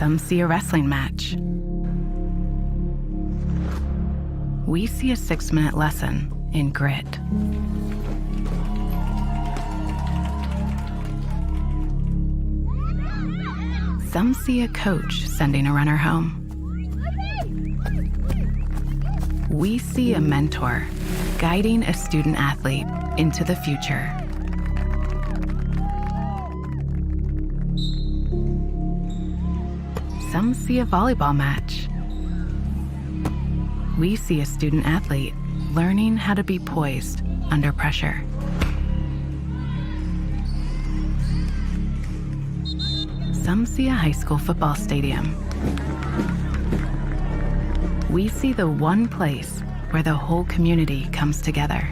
Some see a wrestling match. We see a 6-minute lesson in grit. Some see a coach sending a runner home. We see a mentor guiding a student athlete into the future. Some see a volleyball match. We see a student athlete learning how to be poised under pressure. Some see a high school football stadium. We see the one place where the whole community comes together.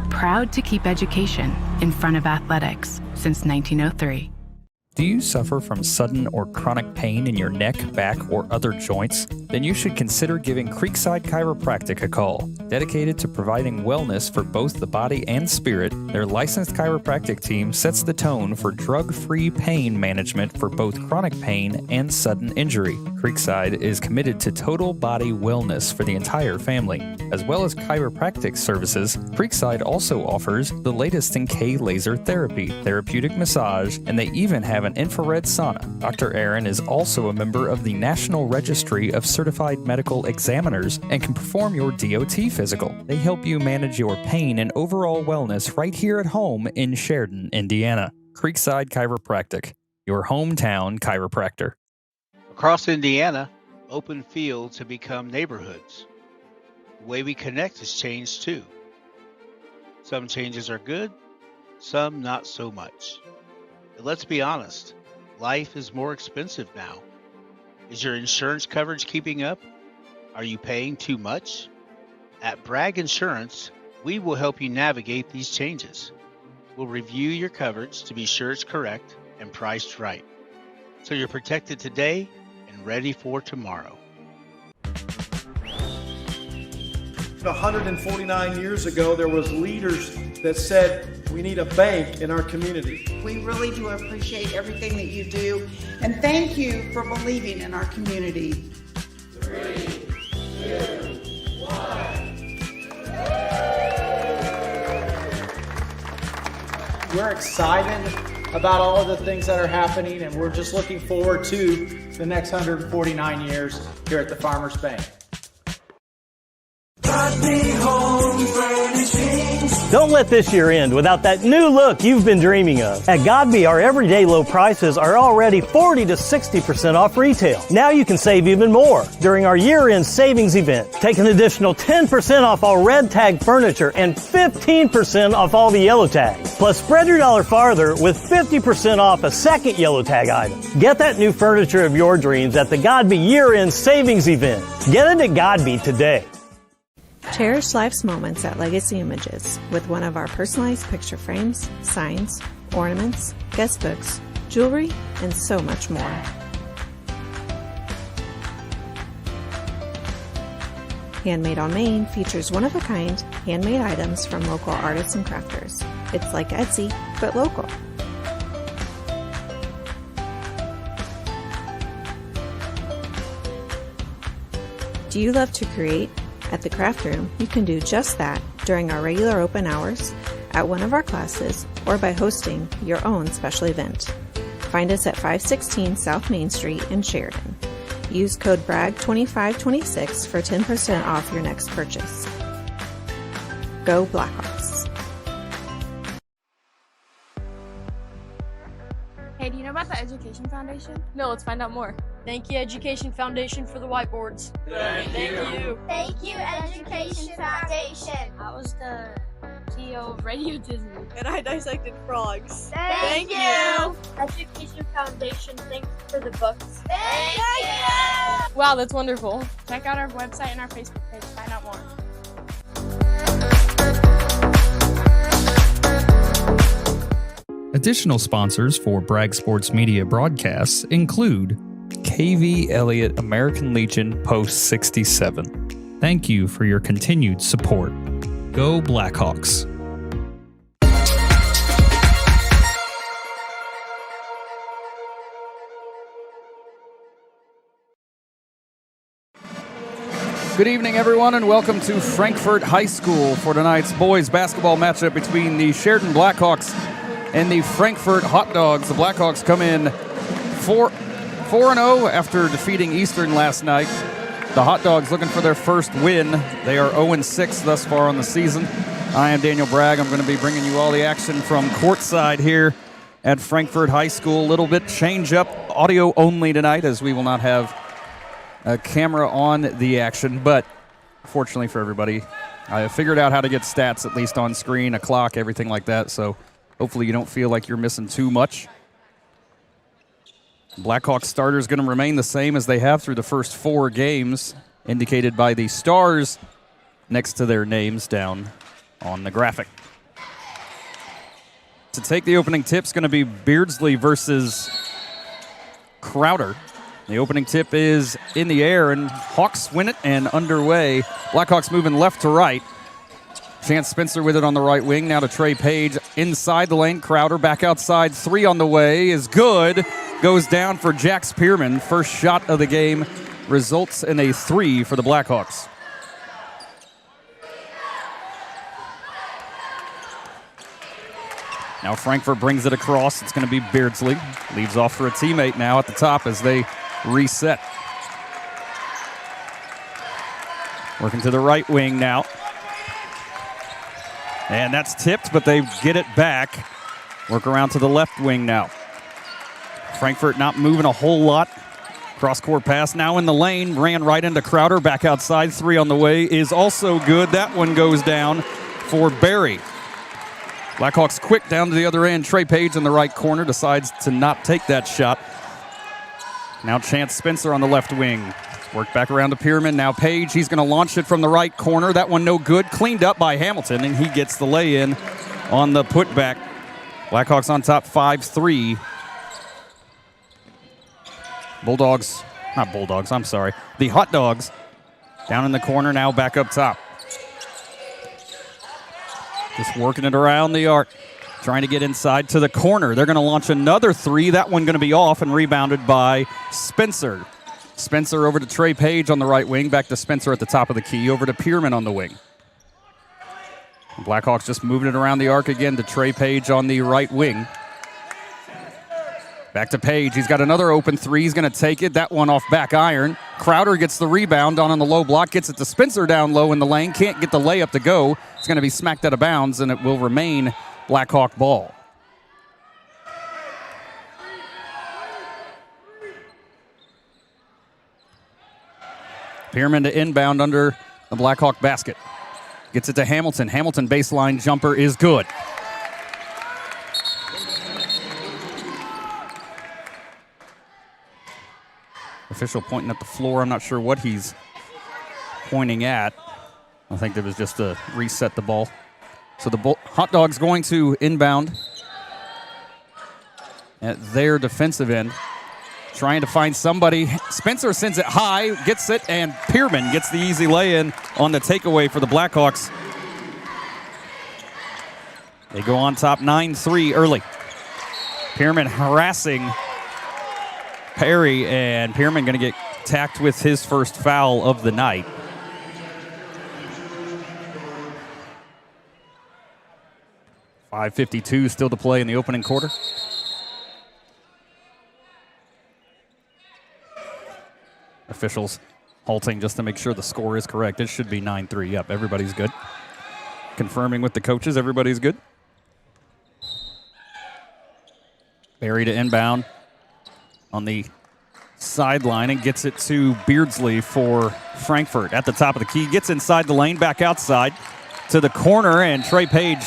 Proud to keep education in front of athletics since 1903. Do you suffer from sudden or chronic pain in your neck, back, or other joints? Then you should consider giving Creekside Chiropractic a call. Dedicated to providing wellness for both the body and spirit, their licensed chiropractic team sets the tone for drug-free pain management for both chronic pain and sudden injury. Creekside is committed to total body wellness for the entire family. As well as chiropractic services, Creekside also offers the latest in K-laser therapy, therapeutic massage, and they even have an infrared sauna. Dr. Aaron is also a member of the National Registry of Certification board-certified medical examiners and can perform your DOT physical. They help you manage your pain and overall wellness right here at home in Sheridan, Indiana. Creekside Chiropractic, your hometown chiropractor. Across Indiana, open fields have become neighborhoods. The way we connect has changed too. Some changes are good, some not so much. But let's be honest, life is more expensive now. Is your insurance coverage keeping up? Are you paying too much? At Bragg Insurance, we will help you navigate these changes. We'll review your coverage to be sure it's correct and priced right, so you're protected today and ready for tomorrow. 149 years ago, there was leaders that said we need a bank in our community. We really do appreciate everything that you do, and thank you for believing in our community. 3, 2, 1. We're excited about all of the things that are happening, and we're just looking forward to the next 149 years here at the Farmers Bank. Don't let this year end without that new look you've been dreaming of. At Godby, our everyday low prices are already 40 to 60% off retail. Now you can save even more during our year-end savings event. Take an additional 10% off all red tag furniture and 15% off all the yellow tags. Plus, spread your dollar farther with 50% off a second yellow tag item. Get that new furniture of your dreams at the Godby year-end savings event. Get it at Godby today. Cherish life's moments at Legacy Images with one of our personalized picture frames, signs, ornaments, guest books, jewelry, and so much more. Handmade on Main features one-of-a-kind handmade items from local artists and crafters. It's like Etsy, but local. Do you love to create? At the Craft Room, you can do just that during our regular open hours, at one of our classes, or by hosting your own special event. Find us at 516 South Main Street in Sheridan. Use code BRAGG2526 for 10% off your next purchase. Go Blackhawks. Hey, do you know about the Education Foundation? No, let's find out more. Thank you, Education Foundation, for the whiteboards. Thank you. Thank you, Education Foundation. I was the CEO of Radio Disney. And I dissected frogs. Thank you. Education Foundation, thanks for the books. Thank you. Wow, that's wonderful. Check out our website and our Facebook page to find out more. Additional sponsors for Bragg Sports Media broadcasts include KV Elliott American Legion Post 67. Thank you for your continued support. Go Blackhawks. Good evening, everyone, and welcome to Frankfort High School for tonight's boys basketball matchup between the Sheridan Blackhawks and the Frankfort Hot Dogs. The Blackhawks come in 4-0 after defeating Eastern last night. The Hot Dogs looking for their first win. They are 0-6 thus far on the season. I am Daniel Bragg. I'm going to be bringing you all the action from courtside here at Frankfort High School. A little bit change up, audio only tonight, as we will not have a camera on the action. But fortunately for everybody, I figured out how to get stats at least on screen, a clock, everything like that. So hopefully you don't feel like you're missing too much. Blackhawks starters going to remain the same as they have through the first 4 games, indicated by the stars next to their names down on the graphic. To take the opening tip is going to be Beardsley versus Crowder. The opening tip is in the air, and Hawks win it and underway. Blackhawks moving left to right. Chance Spencer with it on the right wing. Now to Trey Page inside the lane. Crowder back outside. 3 on the way is good. Goes down for Jack Spearman. First shot of the game results in a 3 for the Blackhawks. Now Frankfort brings it across. It's going to be Beardsley. Leaves off for a teammate now at the top as they reset. Working to the right wing now. And that's tipped, but they get it back. Work around to the left wing now. Frankfort not moving a whole lot. Cross-court pass now in the lane. Ran right into Crowder. Back outside. 3 on the way is also good. That one goes down for Barry. Blackhawks quick down to the other end. Trey Page in the right corner decides to not take that shot. Now Chance Spencer on the left wing. Work back around to Pierman. Now Page. He's going to launch it from the right corner. That one no good. Cleaned up by Hamilton, and he gets the lay-in on the putback. Blackhawks on top 5-3. Bulldogs, not Bulldogs, I'm sorry. The Hot Dogs down in the corner now back up top. Just working it around the arc. Trying to get inside to the corner. They're going to launch another 3. That one going to be off and rebounded by Spencer. Spencer over to Trey Page on the right wing. Back to Spencer at the top of the key. Over to Pierman on the wing. Blackhawks just moving it around the arc again to Trey Page on the right wing. Back to Page. He's got another open 3. He's going to take it. That one off back iron. Crowder gets the rebound on the low block. Gets it to Spencer down low in the lane. Can't get the layup to go. It's going to be smacked out of bounds, and it will remain Blackhawk ball. Pierman to inbound under the Blackhawk basket. Gets it to Hamilton. Hamilton baseline jumper is good. Official pointing at the floor. I'm not sure what he's pointing at. I think it was just to reset the ball. So the Hot Dogs going to inbound at their defensive end. Trying to find somebody. Spencer sends it high, gets it, and Pierman gets the easy lay-in on the takeaway for the Blackhawks. They go on top 9-3 early. Pierman harassing Perry, and Pierman going to get tacked with his first foul of the night. .552 still to play in the opening quarter. Officials halting just to make sure the score is correct. It should be 9-3. Yep, everybody's good. Confirming with the coaches, everybody's good. Barry to inbound on the sideline and gets it to Beardsley for Frankfort at the top of the key. Gets inside the lane, back outside to the corner, and Trey Page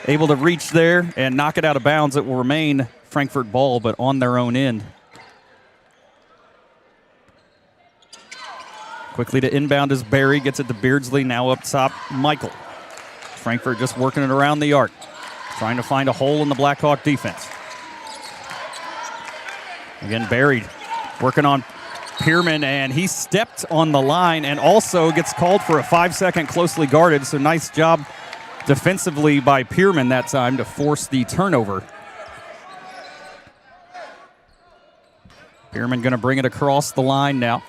able to reach there and knock it out of bounds. It will remain Frankfort ball, but on their own end. Quickly to inbound is Barry. Gets it to Beardsley. Now up top, Michael. Frankfort just working it around the arc. Trying to find a hole in the Blackhawk defense. Again, Barry working on Pierman, and he stepped on the line and also gets called for a 5-second closely guarded. So nice job defensively by Pierman that time to force the turnover. Pierman going to bring it across the line now.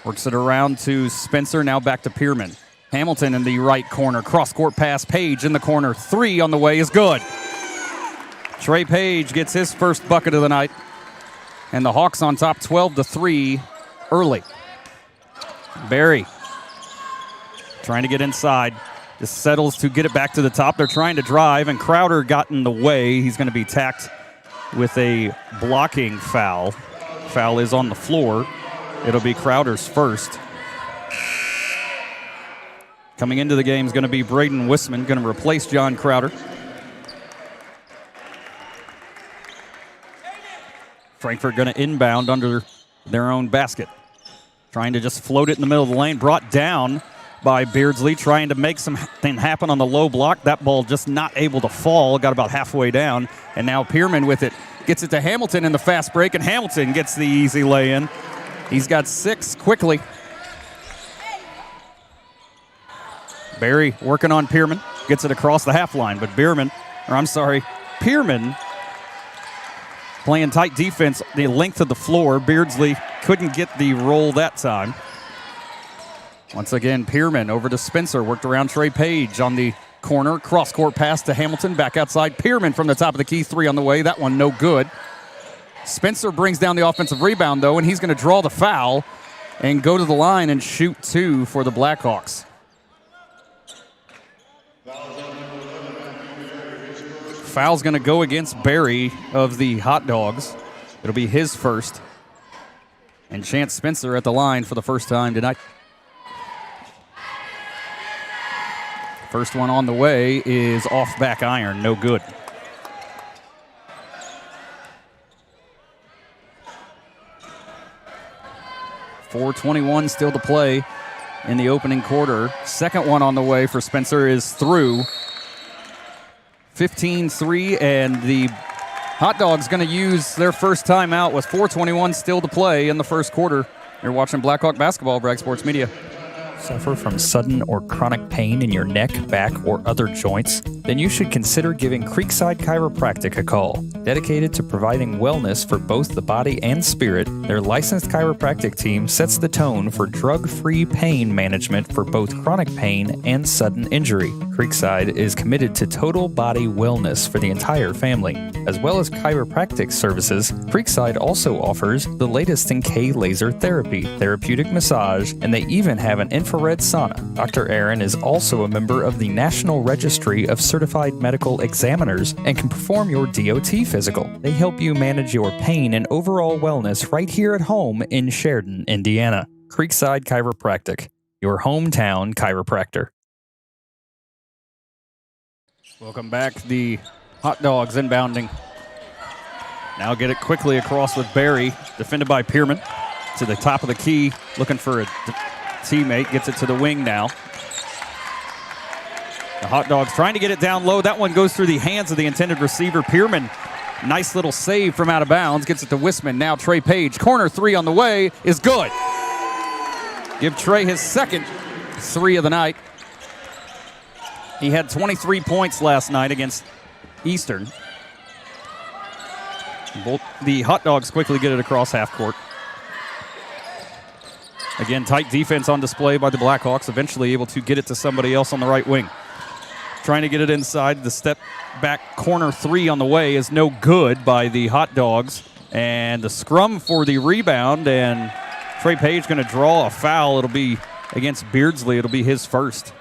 Works it around to Spencer, now back to Pierman. Hamilton in the right corner. Cross-court pass, Page in the corner. 3 on the way is good. Trey Page gets his first bucket of the night. And the Hawks on top 12-3 early. Barry trying to get inside. Just settles to get it back to the top. They're trying to drive, and Crowder got in the way. He's going to be tacked with a blocking foul. Foul is on the floor. It'll be Crowder's first. Coming into the game is going to be Braden Wisman, going to replace John Crowder. Frankfort going to inbound under their own basket. Trying to just float it in the middle of the lane. Brought down by Beardsley, trying to make something happen on the low block. That ball just not able to fall. Got about halfway down. And now Pierman with it. Gets it to Hamilton in the fast break, and Hamilton gets the easy lay-in. He's got 6 quickly. Barry working on Pierman. Gets it across the half line, but Pierman playing tight defense the length of the floor. Beardsley couldn't get the roll that time. Once again, Pierman over to Spencer. Worked around Trey Page on the corner. Cross-court pass to Hamilton. Back outside. Pierman from the top of the key. 3 on the way. That one no good. Spencer brings down the offensive rebound, though, and he's going to draw the foul. and go to the line and shoot 2 for the Blackhawks. Foul's going to go against Barry of the Hot Dogs. It'll be his first. And Chance Spencer at the line for the first time tonight. First one on the way is off back iron, no good. .421 still to play in the opening quarter. Second one on the way for Spencer is through. 15-3, and the Hot Dogs going to use their first timeout with .421 still to play in the first quarter. You're watching Blackhawk basketball, Bragg Sports Media. Suffer from sudden or chronic pain in your neck, back, or other joints? Then you should consider giving Creekside Chiropractic a call. Dedicated to providing wellness for both the body and spirit, their licensed chiropractic team sets the tone for drug-free pain management for both chronic pain and sudden injury. Creekside is committed to total body wellness for the entire family. As well as chiropractic services, Creekside also offers the latest in K-laser therapy, therapeutic massage, and they even have an infrared sauna. Dr. Aaron is also a member of the National Registry of Certified Medical Examiners and can perform your DOT physical. They help you manage your pain and overall wellness right here at home in Sheridan, Indiana. Creekside Chiropractic, your hometown chiropractor. Welcome back. The Hot Dogs inbounding. Now get it quickly across with Barry, defended by Pierman. To the top of the key, looking for a teammate. Gets it to the wing now. The Hot Dogs trying to get it down low. That one goes through the hands of the intended receiver, Pierman. Nice little save from out of bounds. Gets it to Wisman. Now Trey Page. Corner 3 on the way is good. Give Trey his second 3 of the night. He had 23 points last night against Eastern. The Hot Dogs quickly get it across half court. Again, tight defense on display by the Blackhawks, eventually able to get it to somebody else on the right wing. Trying to get it inside. The step back corner 3 on the way is no good by the Hot Dogs. And the scrum for the rebound, and Trey Page going to draw a foul. It'll be against Beardsley. It'll be his first.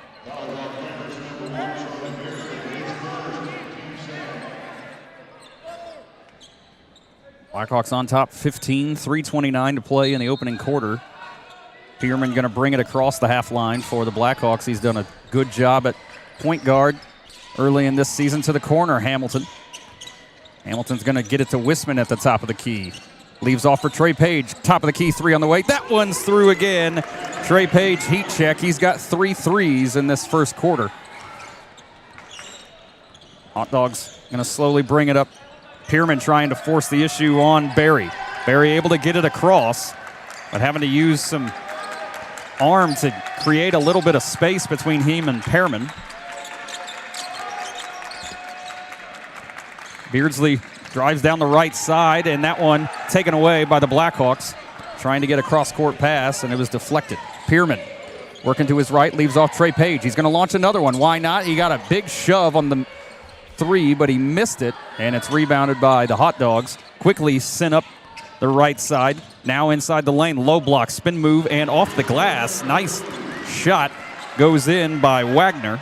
Blackhawks on top 15, 3:29 to play in the opening quarter. Pierman going to bring it across the half line for the Blackhawks. He's done a good job at point guard early in this season. To the corner, Hamilton. Hamilton's going to get it to Wisman at the top of the key. Leaves off for Trey Page. Top of the key, 3 on the way. That one's through again. Trey Page, heat check. He's got 3 threes in this first quarter. Hot Dogs going to slowly bring it up. Pierman trying to force the issue on Barry. Barry able to get it across, but having to use some arm to create a little bit of space between him and Pierman. Beardsley drives down the right side, and that one taken away by the Blackhawks. Trying to get a cross-court pass, and it was deflected. Pierman working to his right, leaves off Trey Page. He's going to launch another one. Why not? He got a big shove on the 3, but he missed it, and it's rebounded by the Hot Dogs. Quickly sent up the right side. Now inside the lane, low block, spin move, and off the glass. Nice shot goes in by Wagner.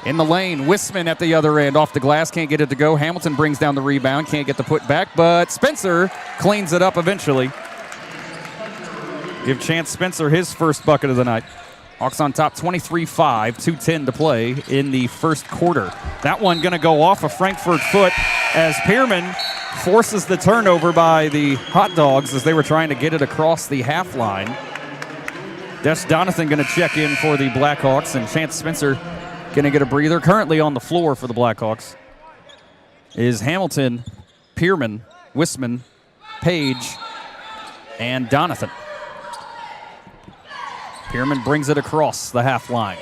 In the lane, Wisman at the other end, off the glass, can't get it to go. Hamilton brings down the rebound, can't get the put back, but Spencer cleans it up eventually. Give Chance Spencer his first bucket of the night. Hawks on top 23-5, 2:10 to play in the first quarter. That one going to go off a Frankfort foot as Pierman forces the turnover by the Hot Dogs as they were trying to get it across the half line. Des Donathan going to check in for the Blackhawks, and Chance Spencer going to get a breather. Currently on the floor for the Blackhawks is Hamilton, Pierman, Wisman, Page, and Donathan. Pierman brings it across the half line.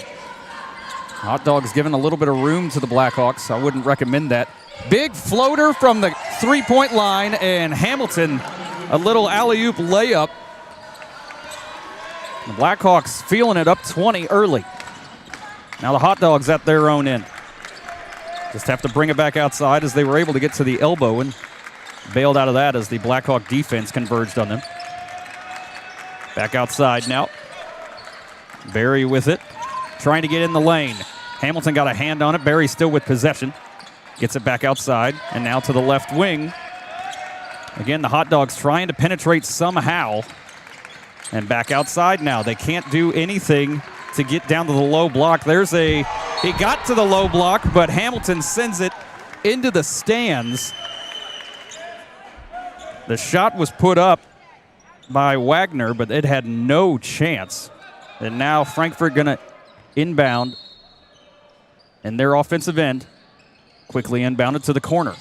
Hot Dogs giving a little bit of room to the Blackhawks. I wouldn't recommend that. Big floater from the three-point line, and Hamilton, a little alley-oop layup. The Blackhawks feeling it up 20 early. Now the Hot Dogs at their own end. Just have to bring it back outside as they were able to get to the elbow and bailed out of that as the Blackhawk defense converged on them. Back outside now. Barry with it. Trying to get in the lane. Hamilton got a hand on it. Barry still with possession. Gets it back outside. And now to the left wing. Again, the Hot Dogs trying to penetrate somehow. And back outside now. They can't do anything to get down to the low block. He got to the low block, but Hamilton sends it into the stands. The shot was put up by Wagner, but it had no chance. And now Frankfort going to inbound in their offensive end. Quickly inbounded to the corner.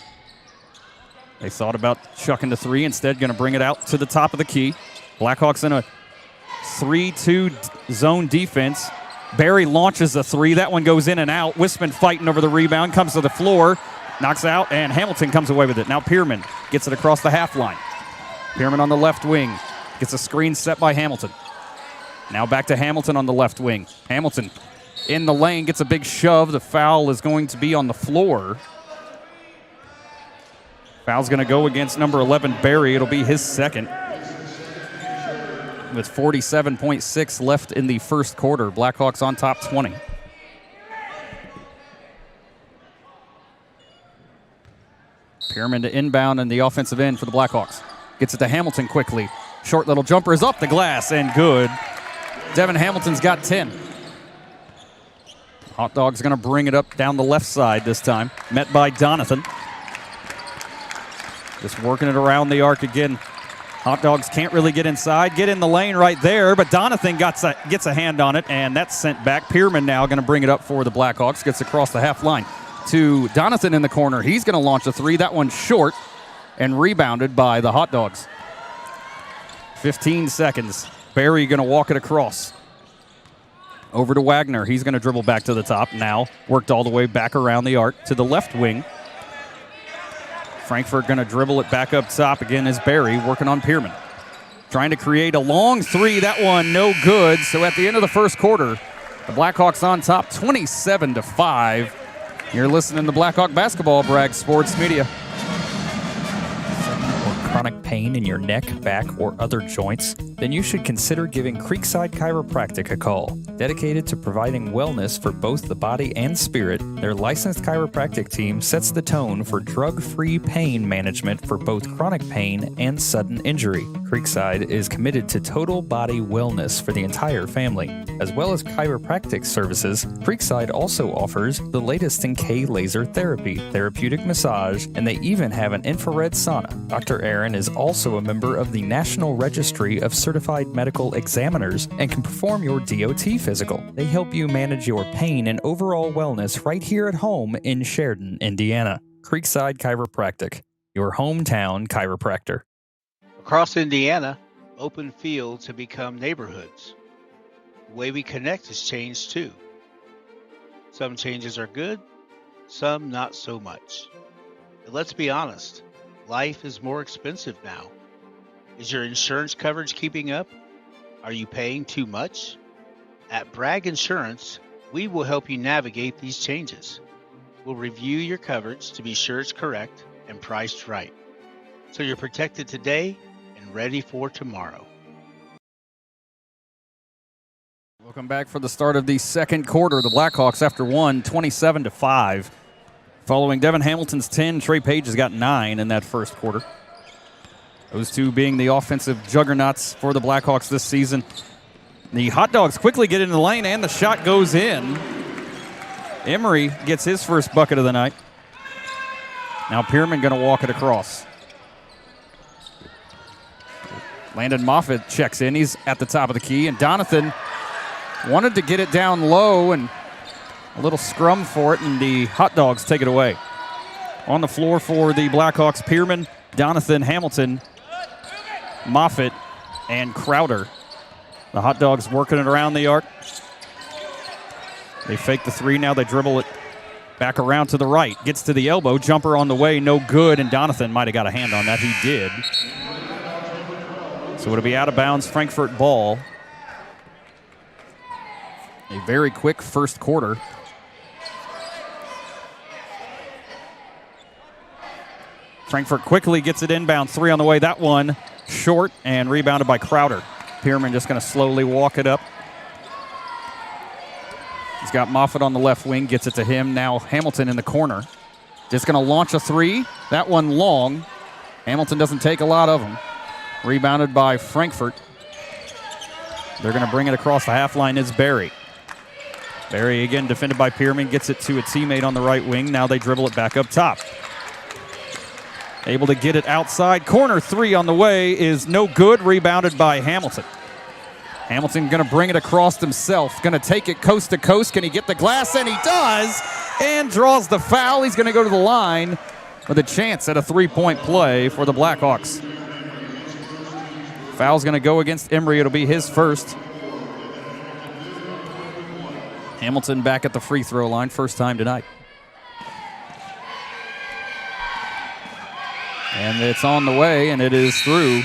They thought about chucking the three. Instead, going to bring it out to the top of the key. Blackhawks in a 3-2 zone defense. Barry launches a three. That one goes in and out. Wisman fighting over the rebound. Comes to the floor. Knocks out, and Hamilton comes away with it. Now Pierman gets it across the half line. Pierman on the left wing. Gets a screen set by Hamilton. Now back to Hamilton on the left wing. Hamilton in the lane, gets a big shove. The foul is going to be on the floor. Foul's going to go against number 11, Barry. It'll be his second. With 47.6 left in the first quarter. Blackhawks on top 20. Pierman to inbound in the offensive end for the Blackhawks. Gets it to Hamilton quickly. Short little jumper is up the glass and good. Devin Hamilton's got 10. Hot Dog's going to bring it up down the left side this time. Met by Donathan. Just working it around the arc again. Hot Dogs can't really get inside. Get in the lane right there, but Donathan gets a hand on it, and that's sent back. Pierman now going to bring it up for the Blackhawks. Gets across the half line to Donathan in the corner. He's going to launch a three. That one's short and rebounded by the Hot Dogs. 15 seconds. Barry going to walk it across. Over to Wagner. He's going to dribble back to the top. Now worked all the way back around the arc to the left wing. Frankfort going to dribble it back up top. Again is Barry working on Pierman. Trying to create a long three. That one no good. So at the end of the first quarter, the Blackhawks on top 27-5. You're listening to Blackhawk Basketball, Bragg Sports Media. Chronic pain in your neck, back, or other joints, then you should consider giving Creekside Chiropractic a call. Dedicated to providing wellness for both the body and spirit, their licensed chiropractic team sets the tone for drug-free pain management for both chronic pain and sudden injury. Creekside is committed to total body wellness for the entire family. As well as chiropractic services, Creekside also offers the latest in K-laser therapy, therapeutic massage, and they even have an infrared sauna. Dr. Aaron is also a member of the National Registry of Certified Medical Examiners and can perform your DOT physical. They help you manage your pain and overall wellness right here at home in Sheridan, Indiana. Creekside Chiropractic, your hometown chiropractor. Across Indiana, open fields have become neighborhoods. The way we connect has changed too. Some changes are good, some not so much. But let's be honest. Life is more expensive now. Is your insurance coverage keeping up? Are you paying too much? At Bragg Insurance, we will help you navigate these changes. We'll review your coverage to be sure it's correct and priced right, so you're protected today and ready for tomorrow. Welcome back for the start of the second quarter. The Blackhawks, after one, 27-5. Following Devin Hamilton's 10, Trey Page has got 9 in that first quarter. Those two being the offensive juggernauts for the Blackhawks this season. The Hot Dogs quickly get into the lane, and the shot goes in. Emery gets his first bucket of the night. Now Pierman going to walk it across. Landon Moffitt checks in. He's at the top of the key, and Donathan wanted to get it down low, and a little scrum for it, and the Hot Dogs take it away. On the floor for the Blackhawks, Pierman, Donathan, Hamilton, Moffitt, and Crowder. The Hot Dogs working it around the arc. They fake the three. Now they dribble it back around to the right. Gets to the elbow. Jumper on the way. No good, and Donathan might have got a hand on that. He did. So it'll be out of bounds. Frankfort ball. A very quick first quarter. Frankfort quickly gets it inbound. Three on the way. That one short and rebounded by Crowder. Pierman just going to slowly walk it up. He's got Moffitt on the left wing, gets it to him. Now Hamilton in the corner. Just going to launch a three. That one long. Hamilton doesn't take a lot of them. Rebounded by Frankfort. They're going to bring it across the half line. It's Barry. Barry again defended by Pierman, gets it to a teammate on the right wing. Now they dribble it back up top. Able to get it outside. Corner three on the way is no good. Rebounded by Hamilton. Hamilton going to bring it across himself. Going to take it coast to coast. Can he get the glass? And he does. And draws the foul. He's going to go to the line with a chance at a three-point play for the Blackhawks. Foul's going to go against Emery. It'll be his first. Hamilton back at the free throw line. First time tonight. And it's on the way, and it is through.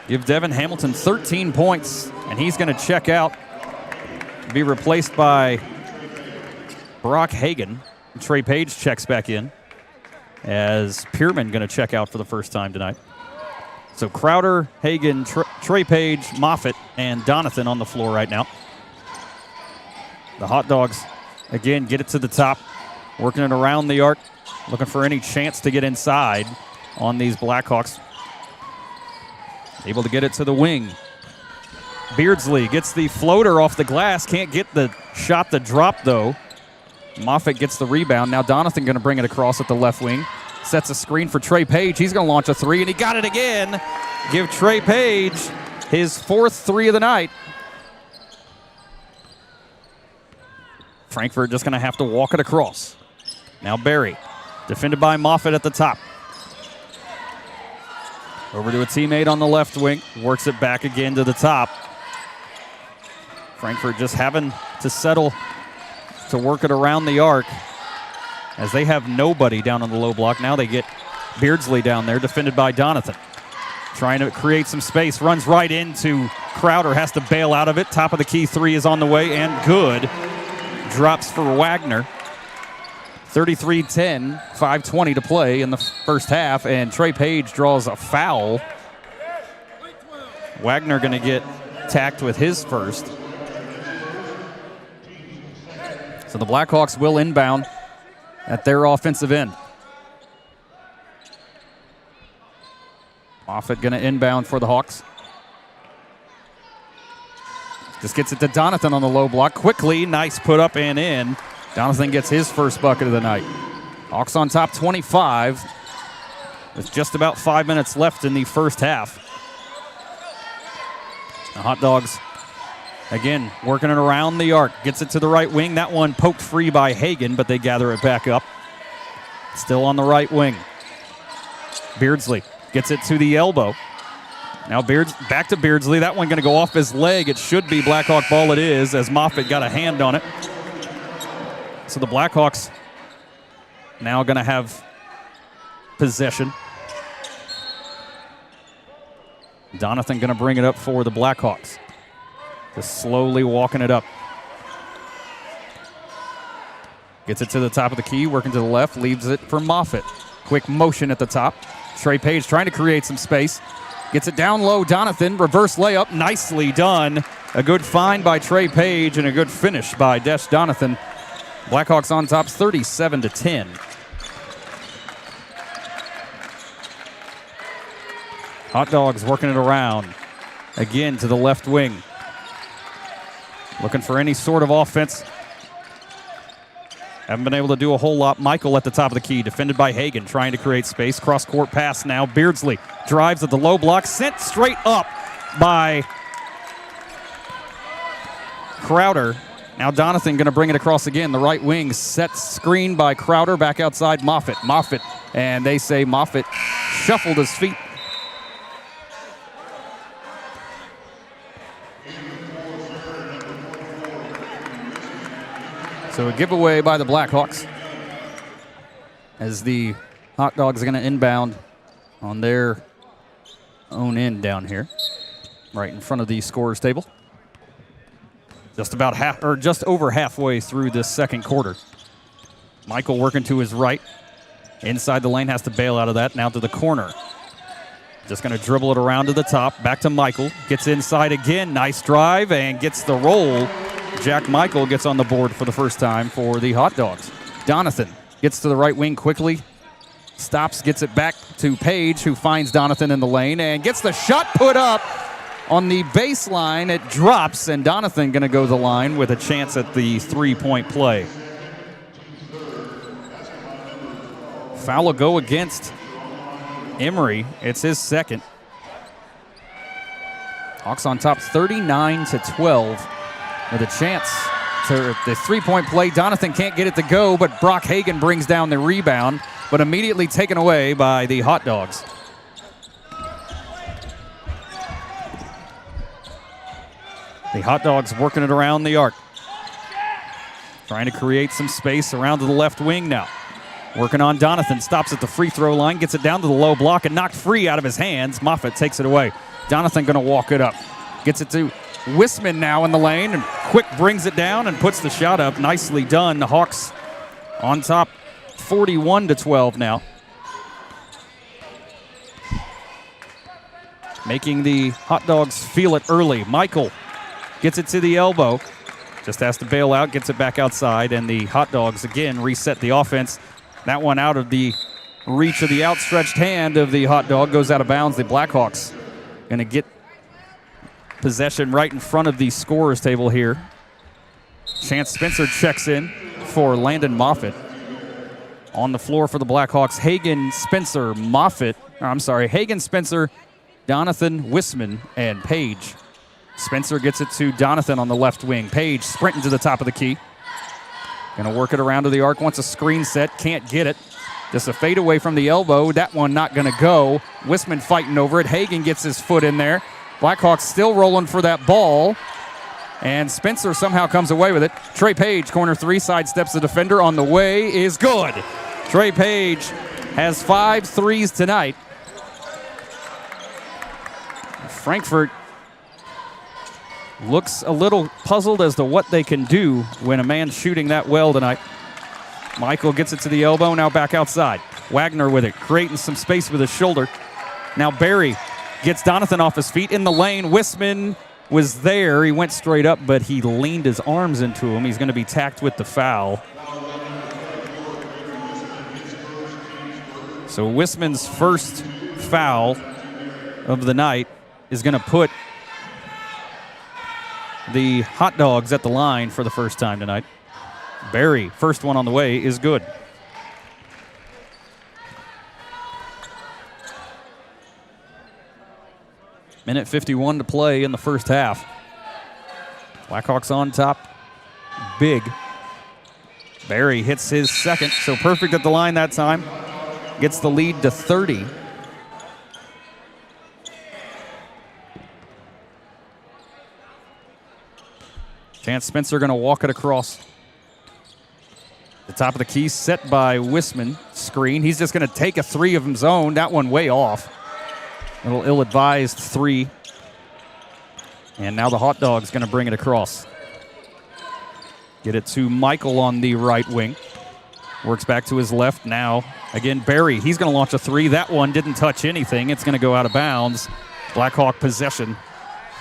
Give Devin Hamilton 13 points, and he's going to check out. Be replaced by Brock Hagan. Trey Page checks back in as Pierman going to check out for the first time tonight. So Crowder, Hagan, Trey Page, Moffitt, and Donathan on the floor right now. The Hot Dogs, again, get it to the top, working it around the arc, looking for any chance to get inside on these Blackhawks. Able to get it to the wing. Beardsley gets the floater off the glass, can't get the shot to drop, though. Moffitt gets the rebound. Now Donathan going to bring it across at the left wing. Sets a screen for Trey Page. He's going to launch a three, and he got it again. Give Trey Page his fourth three of the night. Frankfort just going to have to walk it across. Now Barry, defended by Moffitt at the top. Over to a teammate on the left wing. Works it back again to the top. Frankfort just having to settle to work it around the arc as they have nobody down on the low block. Now they get Beardsley down there, defended by Donathan. Trying to create some space, runs right into Crowder, has to bail out of it. Top of the key three is on the way, and good. Drops for Wagner. 33-10, 5:20 to play in the first half, and Trey Page draws a foul. Wagner going to get tacked with his first. So the Blackhawks will inbound at their offensive end. Moffitt going to inbound for the Hawks. Just gets it to Donathan on the low block. Quickly, nice put up and in. Donathan gets his first bucket of the night. Hawks on top 25 with just about 5 minutes left in the first half. The Hot Dogs, again, working it around the arc. Gets it to the right wing. That one poked free by Hagan, but they gather it back up. Still on the right wing. Beardsley gets it to the elbow. Now back to Beardsley. That one going to go off his leg. It should be Blackhawk ball. It is, as Moffitt got a hand on it. So the Blackhawks now going to have possession. Donathan going to bring it up for the Blackhawks. Just slowly walking it up. Gets it to the top of the key, working to the left, leaves it for Moffitt. Quick motion at the top. Trey Page trying to create some space. Gets it down low, Donathan, reverse layup, nicely done. A good find by Trey Page and a good finish by Desh Donathan. Blackhawks on top 37-10. Hot Dogs working it around. Again to the left wing. Looking for any sort of offense. Haven't been able to do a whole lot. Michael at the top of the key, defended by Hagan, trying to create space. Cross-court pass now. Beardsley drives at the low block, sent straight up by Crowder. Now Donathan going to bring it across again. The right wing set screen by Crowder, back outside Moffitt. Moffitt, and they say Moffitt shuffled his feet. So a giveaway by the Blackhawks as the Hot Dogs are going to inbound on their own end down here, right in front of the scorer's table. Just over halfway through this second quarter. Michael working to his right. Inside the lane, has to bail out of that. Now to the corner. Just going to dribble it around to the top. Back to Michael. Gets inside again. Nice drive and gets the roll. Jack Michael gets on the board for the first time for the Hot Dogs. Donathan gets to the right wing quickly. Stops, gets it back to Page, who finds Donathan in the lane and gets the shot put up on the baseline. It drops, and Donathan going to go to the line with a chance at the three-point play. Foul will go against Emery. It's his second. Hawks on top 39-12 with a chance to the three-point play. Donathan can't get it to go, but Brock Hagan brings down the rebound, but immediately taken away by the Hot Dogs. The Hot Dogs working it around the arc. Trying to create some space around to the left wing now. Working on Donathan, stops at the free throw line, gets it down to the low block and knocked free out of his hands. Moffitt takes it away. Donathan going to walk it up. Gets it to Wisman now in the lane, and Quick brings it down and puts the shot up. Nicely done. The Hawks on top 41-12 now. Making the Hot Dogs feel it early. Michael gets it to the elbow. Just has to bail out, gets it back outside, and the Hot Dogs again reset the offense. That one out of the reach of the outstretched hand of the Hot Dog, goes out of bounds. The Blackhawks going to get possession right in front of the scorer's table here. Chance Spencer checks in for Landon Moffitt. On the floor for the Blackhawks, Hagan, Spencer, Donathan, Wisman, and Page. Spencer gets it to Donathan on the left wing. Page sprinting to the top of the key. Going to work it around to the arc. Wants a screen set. Can't get it. Just a fade away from the elbow. That one not going to go. Wisman fighting over it. Hagan gets his foot in there. Blackhawks still rolling for that ball. And Spencer somehow comes away with it. Trey Page, corner three, sidesteps the defender. On the way is good. Trey Page has 5 threes tonight. Frankfort looks a little puzzled as to what they can do when a man's shooting that well tonight. Michael gets it to the elbow, now back outside. Wagner with it, creating some space with his shoulder. Now Barry gets Donathan off his feet in the lane. Wisman was there. He went straight up, but he leaned his arms into him. He's going to be tacked with the foul. So Wisman's first foul of the night is going to put the Hot Dogs at the line for the first time tonight. Barry, first one on the way, is good. Minute 51 to play in the first half. Blackhawks on top, big. Barry hits his second, so perfect at the line that time. Gets the lead to 30. Chance Spencer going to walk it across. The top of the key set by Wisman. Screen. He's just going to take a three of his own. That one way off. A little ill-advised three. And now the Hot Dog's going to bring it across. Get it to Michael on the right wing. Works back to his left now. Again, Barry, he's going to launch a three. That one didn't touch anything. It's going to go out of bounds. Blackhawk possession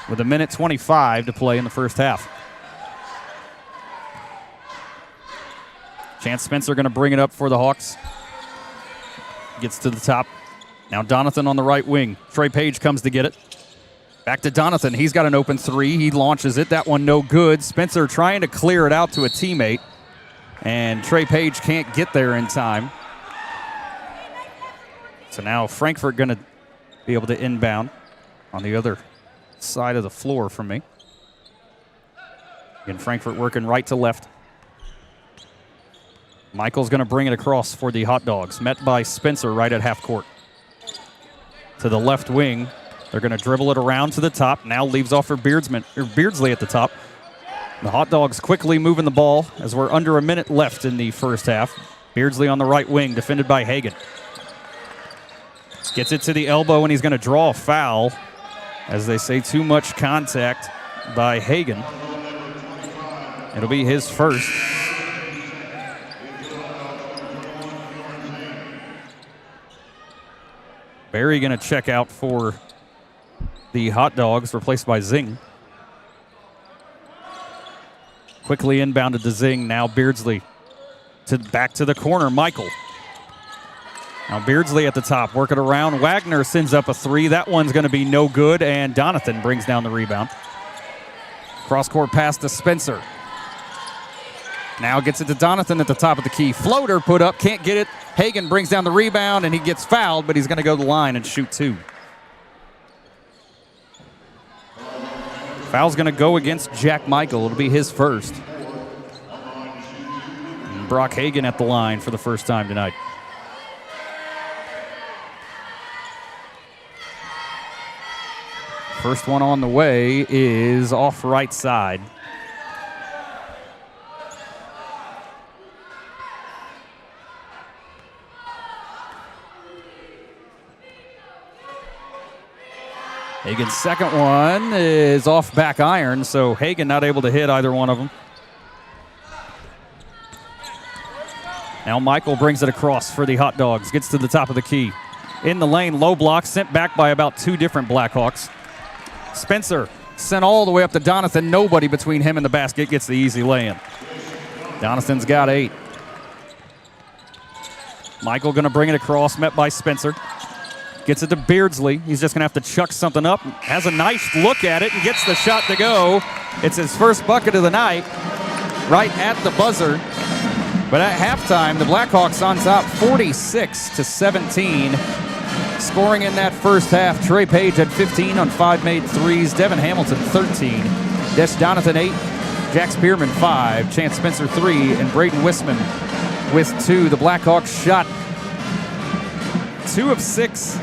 with a minute 25 to play in the first half. Chance Spencer going to bring it up for the Hawks. Gets to the top. Now Donathan on the right wing. Trey Page comes to get it. Back to Donathan. He's got an open three. He launches it. That one no good. Spencer trying to clear it out to a teammate. And Trey Page can't get there in time. So now Frankfort going to be able to inbound on the other side of the floor from me. Again, Frankfort working right to left. Michael's going to bring it across for the Hot Dogs. Met by Spencer right at half court. To the left wing. They're going to dribble it around to the top. Now leaves off for Beardsley at the top. The Hot Dogs quickly moving the ball as we're under a minute left in the first half. Beardsley on the right wing, defended by Hagan. Gets it to the elbow, and he's going to draw a foul. As they say, too much contact by Hagan. It'll be his first. Barry going to check out for the Hot Dogs, replaced by Zing. Quickly inbounded to Zing. Now Beardsley back to the corner. Michael. Now Beardsley at the top, working around. Wagner sends up a three. That one's going to be no good, and Donathan brings down the rebound. Cross-court pass to Spencer. Now gets it to Donathan at the top of the key. Floater put up, can't get it. Hagan brings down the rebound, and he gets fouled, but he's going to go to the line and shoot two. Foul's going to go against Jack Michael. It'll be his first. And Brock Hagan at the line for the first time tonight. First one on the way is off right side. Hagan's second one is off back iron, so Hagan not able to hit either one of them. Now Michael brings it across for the Hot Dogs. Gets to the top of the key. In the lane, low block, sent back by about two different Blackhawks. Spencer sent all the way up to Donathan. Nobody between him and the basket, gets the easy lay-in. Donathan's got 8. Michael going to bring it across, met by Spencer. Gets it to Beardsley. He's just going to have to chuck something up. Has a nice look at it and gets the shot to go. It's his first bucket of the night, right at the buzzer. But at halftime, the Blackhawks on top 46-17. Scoring in that first half, Trey Page had 15 on 5 made threes. Devin Hamilton 13. Des Donathan 8. Jack Spearman 5. Chance Spencer 3. And Braden Wisman with 2. The Blackhawks shot 2 of 6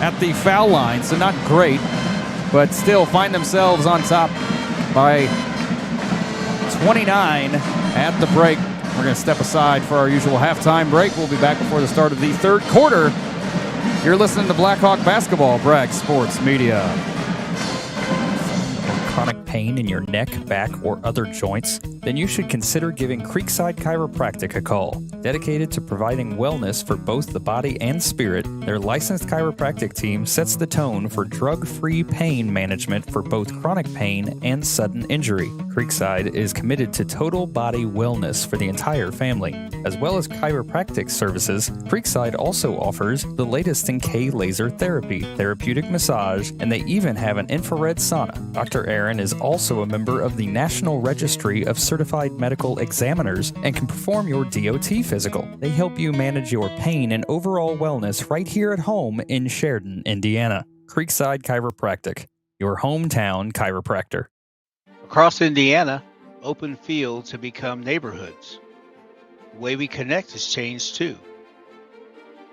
at the foul line, so not great, but still find themselves on top by 29 at the break. We're going to step aside for our usual halftime break. We'll be back before the start of the third quarter. You're listening to Blackhawk Basketball, Bragg Sports Media. Chronic pain in your neck, back, or other joints? Then you should consider giving Creekside Chiropractic a call. Dedicated to providing wellness for both the body and spirit, their licensed chiropractic team sets the tone for drug-free pain management for both chronic pain and sudden injury. Creekside is committed to total body wellness for the entire family. As well as chiropractic services, Creekside also offers the latest in K-laser therapy, therapeutic massage, and they even have an infrared sauna. Dr. Aaron is also a member of the National Registry of Certified Medical Examiners and can perform your DOT physical. They help you manage your pain and overall wellness right here at home in Sheridan, Indiana. Creekside Chiropractic, your hometown chiropractor. Across Indiana, open fields have become neighborhoods. The way we connect has changed too.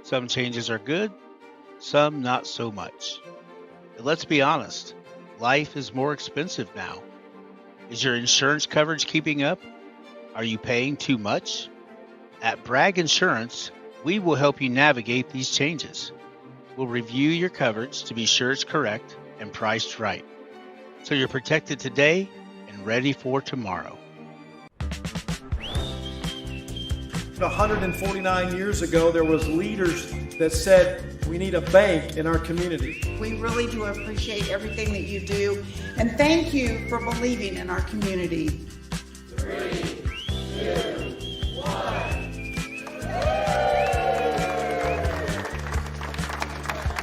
Some changes are good, some not so much. But let's be honest, life is more expensive now. Is your insurance coverage keeping up? Are you paying too much? At Bragg Insurance, we will help you navigate these changes. We'll review your coverage to be sure it's correct and priced right, so you're protected today and ready for tomorrow. 149 years ago, there was leaders that said we need a bank in our community. We really do appreciate everything that you do, and thank you for believing in our community. 3, 2, 1.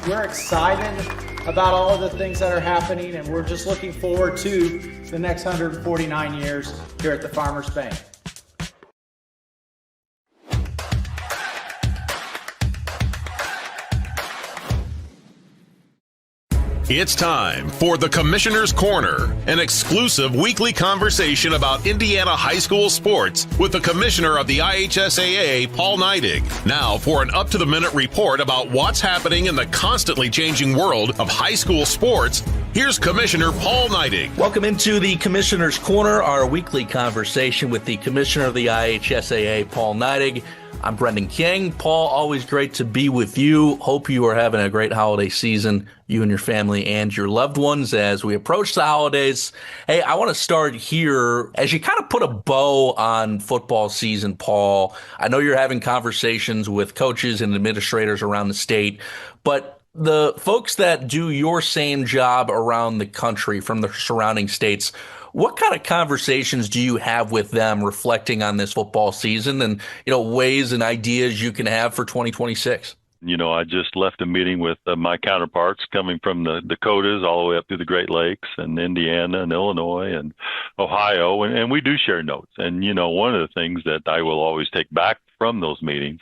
We're excited about all of the things that are happening, and we're just looking forward to the next 149 years here at the Farmers Bank. It's time for the Commissioner's Corner, an exclusive weekly conversation about Indiana high school sports with the Commissioner of the IHSAA, Paul Neidig. Now for an up-to-the-minute report about what's happening in the constantly changing world of high school sports, here's Commissioner Paul Neidig. Welcome into the Commissioner's Corner, our weekly conversation with the Commissioner of the IHSAA, Paul Neidig. I'm Brendan King. Paul, always great to be with you. Hope you are having a great holiday season, you and your family and your loved ones as we approach the holidays. Hey, I want to start here. As you kind of put a bow on football season, Paul, I know you're having conversations with coaches and administrators around the state, but The folks that do your same job around the country from the surrounding states, what kind of conversations do you have with them reflecting on this football season and, ways and ideas you can have for 2026? I just left a meeting with my counterparts coming from the Dakotas all the way up through the Great Lakes and Indiana and Illinois and Ohio. And we do share notes. And, one of the things that I will always take back from those meetings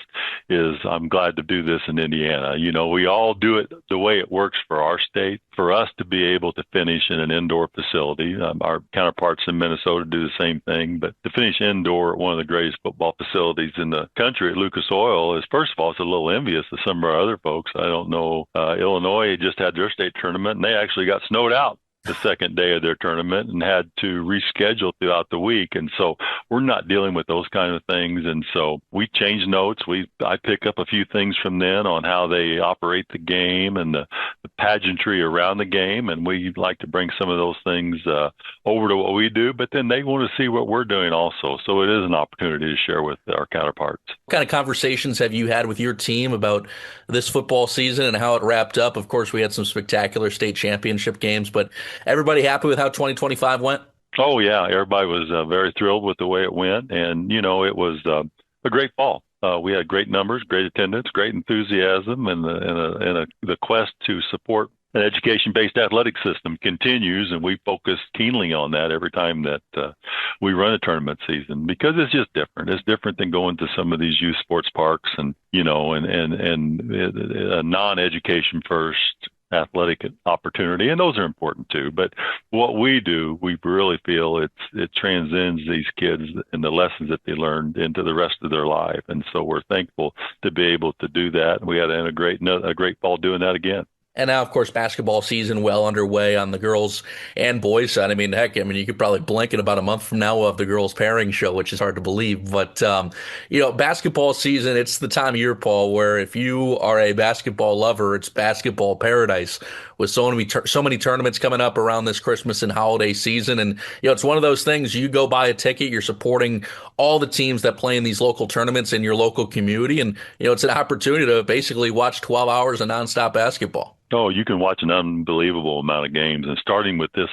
is I'm glad to do this in Indiana. We all do it the way it works for our state. For us to be able to finish in an indoor facility, our counterparts in Minnesota do the same thing, but to finish indoor at one of the greatest football facilities in the country at Lucas Oil is, first of all, it's a little envious of some of our other folks. I don't know, Illinois just had their state tournament, and they actually got snowed out the second day of their tournament and had to reschedule throughout the week. And so we're not dealing with those kind of things. And so we change notes. I pick up a few things from them on how they operate the game and the pageantry around the game. And we like to bring some of those things over to what we do, but then they want to see what we're doing also. So it is an opportunity to share with our counterparts. What kind of conversations have you had with your team about this football season and how it wrapped up? Of course, we had some spectacular state championship games, but everybody happy with how 2025 went? Oh, yeah. Everybody was very thrilled with the way it went. And, it was a great fall. We had great numbers, great attendance, great enthusiasm, and the quest to support an education-based athletic system continues, and we focus keenly on that every time that we run a tournament season, because it's just different. It's different than going to some of these youth sports parks and a non-education first athletic opportunity, and those are important too. But what we do, we really feel it transcends these kids and the lessons that they learned into the rest of their life, and so we're thankful to be able to do that. We had a great fall doing that again. And now, of course, basketball season well underway on the girls and boys side. You could probably blink in about a month from now we'll have the girls pairing show, which is hard to believe. But, basketball season, it's the time of year, Paul, where if you are a basketball lover, it's basketball paradise with so many tournaments coming up around this Christmas and holiday season. And, it's one of those things, you go buy a ticket, you're supporting all the teams that play in these local tournaments in your local community. And, it's an opportunity to basically watch 12 hours of nonstop basketball. Oh, you can watch an unbelievable amount of games. And starting with the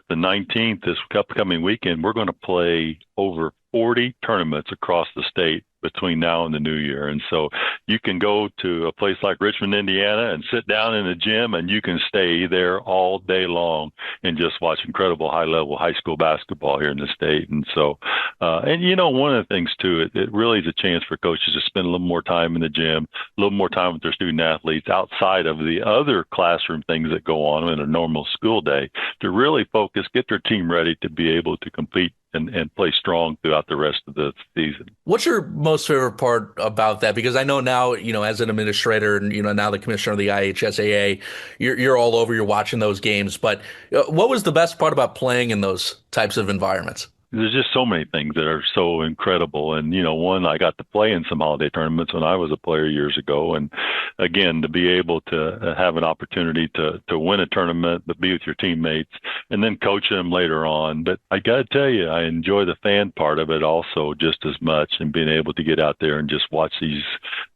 19th, this upcoming weekend, we're going to play over 40 tournaments across the state between now and the new year. And so you can go to a place like Richmond, Indiana, and sit down in a gym, and you can stay there all day long and just watch incredible high-level high school basketball here in the state. And so, one of the things, too, it really is a chance for coaches to spend a little more time in the gym, a little more time with their student athletes outside of the other classroom things that go on in a normal school day, to really focus, get their team ready to be able to compete and play strong throughout the rest of the season. What's your most favorite part about that? Because I know now, as an administrator and, now the commissioner of the IHSAA, you're all over, you're watching those games. But what was the best part about playing in those types of environments? There's just so many things that are so incredible. And, one, I got to play in some holiday tournaments when I was a player years ago. And again, to be able to have an opportunity to win a tournament, but be with your teammates and then coach them later on. But I got to tell you, I enjoy the fan part of it also just as much, and being able to get out there and just watch these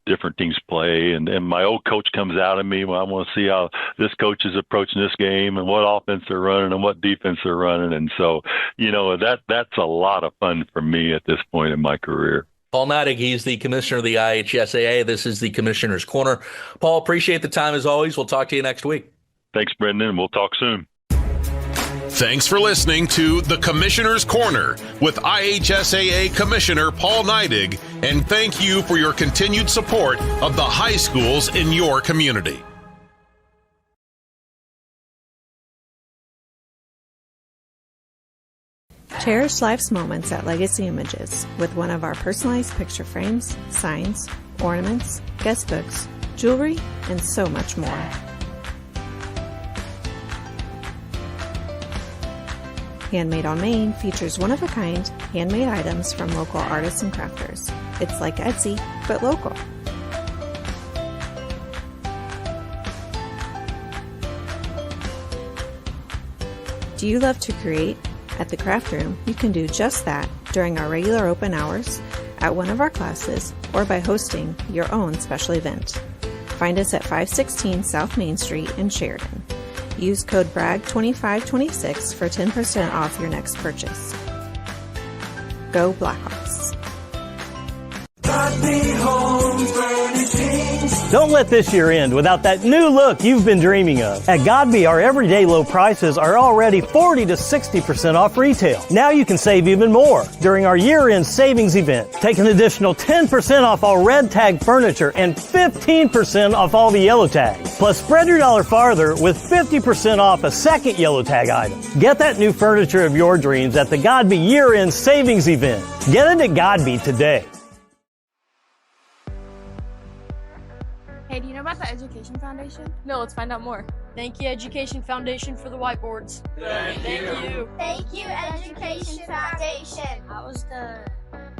different teams play. And my old coach comes out of me when I want to see how this coach is approaching this game and what offense they're running and what defense they're running. And so, that's a lot of fun for me at this point in my career. Paul Neidig, he's the commissioner of the IHSAA. This is the Commissioner's Corner. Paul, appreciate the time as always. We'll talk to you next week. Thanks, Brendan, and we'll talk soon. Thanks for listening to the Commissioner's Corner with IHSAA Commissioner Paul Neidig, and thank you for your continued support of the high schools in your community. Cherish life's moments at Legacy Images with one of our personalized picture frames, signs, ornaments, guest books, jewelry, and so much more. Handmade on Main features one-of-a-kind handmade items from local artists and crafters. It's like Etsy, but local. Do you love to create? At the Craft Room, you can do just that during our regular open hours, at one of our classes, or by hosting your own special event. Find us at 516 South Main Street in Sheridan. Use code BRAGG2526 for 10% off your next purchase. Go Blackhawks. Don't let this year end without that new look you've been dreaming of. At Godby, our everyday low prices are already 40 to 60% off retail. Now you can save even more during our year-end savings event. Take an additional 10% off all red tag furniture and 15% off all the yellow tags. Plus, spread your dollar farther with 50% off a second yellow tag item. Get that new furniture of your dreams at the Godby year-end savings event. Get it at Godby today. Hey, do you know about the Education Foundation? No, let's find out more. Thank you, Education Foundation, for the whiteboards. Thank you. Thank you, Education Foundation. I was the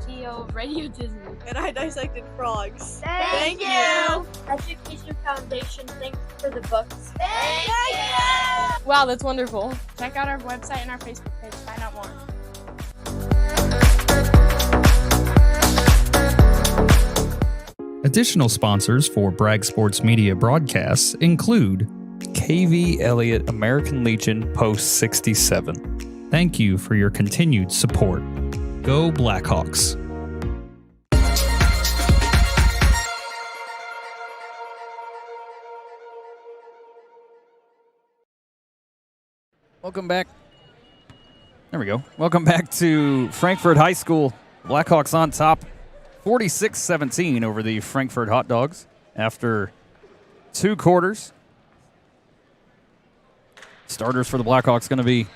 CEO of Radio Disney. And I dissected frogs. Thank you. Education Foundation, thanks for the books. Thank you. Wow, that's wonderful. Check out our website and our Facebook page to find out more. Additional sponsors for Bragg Sports Media broadcasts include KV Elliott American Legion Post 67. Thank you for your continued support. Go Blackhawks. Welcome back. There we go. Welcome back to Frankfort High School. Blackhawks on top. 46-17 over the Frankfort Hot Dogs after 2 quarters. Starters for the Blackhawks going to be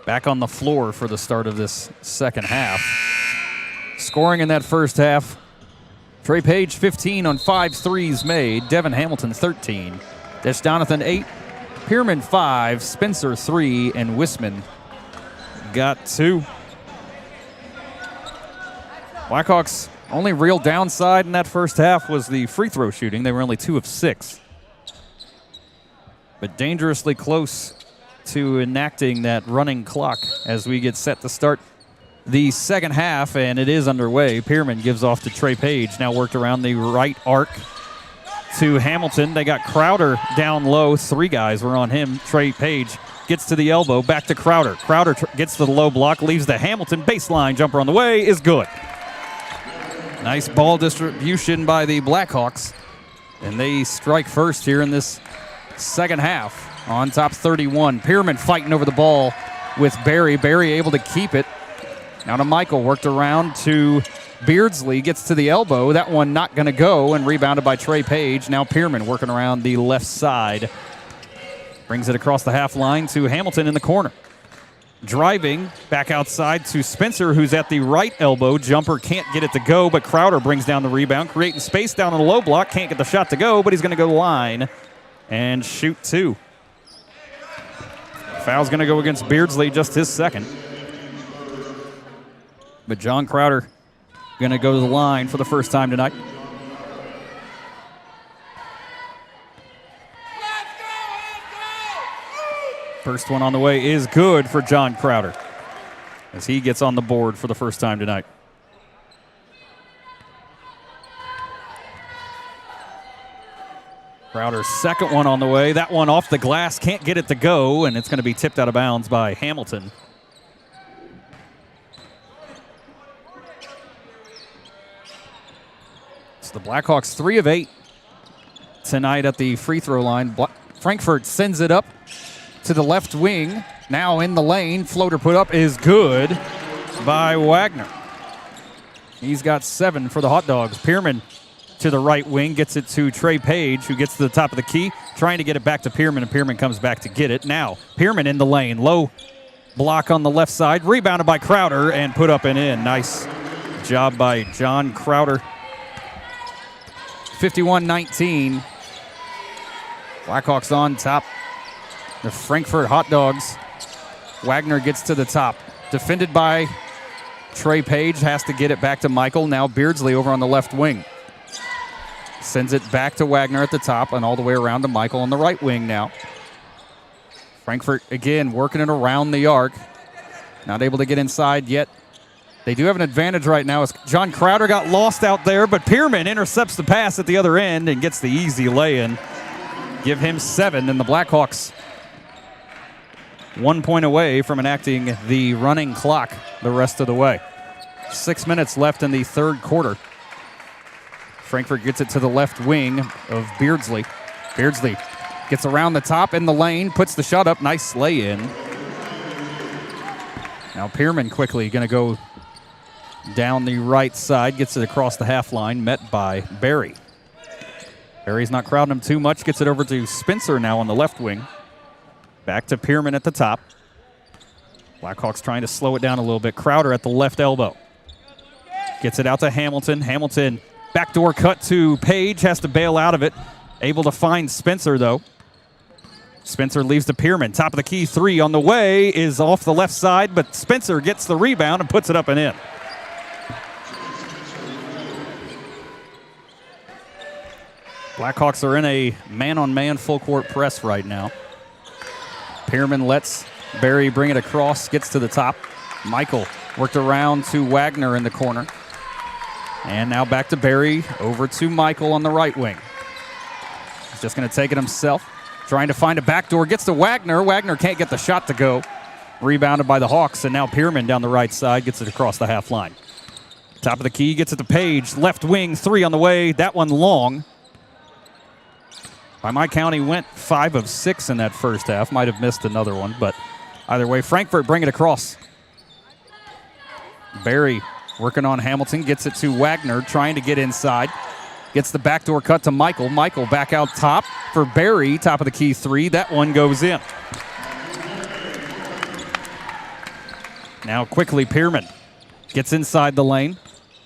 back on the floor for the start of this second half. Scoring in that first half, Trey Page 15 on 5 threes made. Devin Hamilton 13. Desh Donathan 8. Pierman 5. Spencer 3. And Wisman got 2. Blackhawks' only real downside in that first half was the free throw shooting. They were only 2 of 6. But dangerously close to enacting that running clock as we get set to start the second half, and it is underway. Pierman gives off to Trey Page, now worked around the right arc to Hamilton. They got Crowder down low. 3 guys were on him. Trey Page gets to the elbow, back to Crowder. Crowder gets to the low block, leaves the Hamilton baseline. Jumper on the way is good. Nice ball distribution by the Blackhawks, and they strike first here in this second half. On top 31. Pierman fighting over the ball with Barry. Barry able to keep it. Now to Michael, worked around to Beardsley, gets to the elbow. That one not going to go, and rebounded by Trey Page. Now Pierman working around the left side. Brings it across the half line to Hamilton in the corner. Driving back outside to Spencer, who's at the right elbow. Jumper can't get it to go, but Crowder brings down the rebound, creating space down on the low block. Can't get the shot to go, but he's going to go to the line and shoot 2. Foul's going to go against Beardsley, just his second. But John Crowder going to go to the line for the first time tonight. First one on the way is good for John Crowder as he gets on the board for the first time tonight. Crowder's second one on the way. That one off the glass, can't get it to go, and it's going to be tipped out of bounds by Hamilton. So the Blackhawks 3 of 8 tonight at the free throw line. Frankfort sends it up to the left wing. Now in the lane. Floater put up is good by Wagner. He's got 7 for the Hot Dogs. Pierman to the right wing, gets it to Trey Page, who gets to the top of the key, trying to get it back to Pierman, and Pierman comes back to get it. Now, Pierman in the lane. Low block on the left side. Rebounded by Crowder and put up and in. Nice job by John Crowder. 51-19. Blackhawks on top. The Frankfort Hot Dogs. Wagner gets to the top. Defended by Trey Page. Has to get it back to Michael. Now Beardsley over on the left wing. Sends it back to Wagner at the top and all the way around to Michael on the right wing now. Frankfort, again, working it around the arc. Not able to get inside yet They do have an advantage right now as John Crowder got lost out there, but Pierman intercepts the pass at the other end and gets the easy lay-in. Give him 7, and the Blackhawks 1 point away from enacting the running clock the rest of the way. 6 minutes left in the third quarter. Frankfort gets it to the left wing of Beardsley. Beardsley gets around the top in the lane, puts the shot up, nice lay-in. Now Pierman quickly going to go down the right side, gets it across the half line, met by Barry. Barry's not crowding him too much, gets it over to Spencer now on the left wing. Back to Pierman at the top. Blackhawks trying to slow it down a little bit. Crowder at the left elbow. Gets it out to Hamilton. Hamilton, backdoor cut to Page, has to bail out of it. Able to find Spencer, though. Spencer leaves to Pierman. Top of the key 3 on the way is off the left side, but Spencer gets the rebound and puts it up and in. Blackhawks are in a man-on-man full-court press right now. Pierman lets Barry bring it across, gets to the top. Michael worked around to Wagner in the corner. And now back to Barry, over to Michael on the right wing. He's just going to take it himself. Trying to find a backdoor, gets to Wagner. Wagner can't get the shot to go. Rebounded by the Hawks, and now Pierman down the right side gets it across the half line. Top of the key, gets it to Page. Left wing, 3 on the way. That one long. By my count, he went 5 of 6 in that first half. Might have missed another one, but either way, Frankfort bring it across. Barry working on Hamilton, gets it to Wagner, trying to get inside. Gets the backdoor cut to Michael. Michael back out top for Barry, top of the key 3. That one goes in. Now quickly, Pierman gets inside the lane.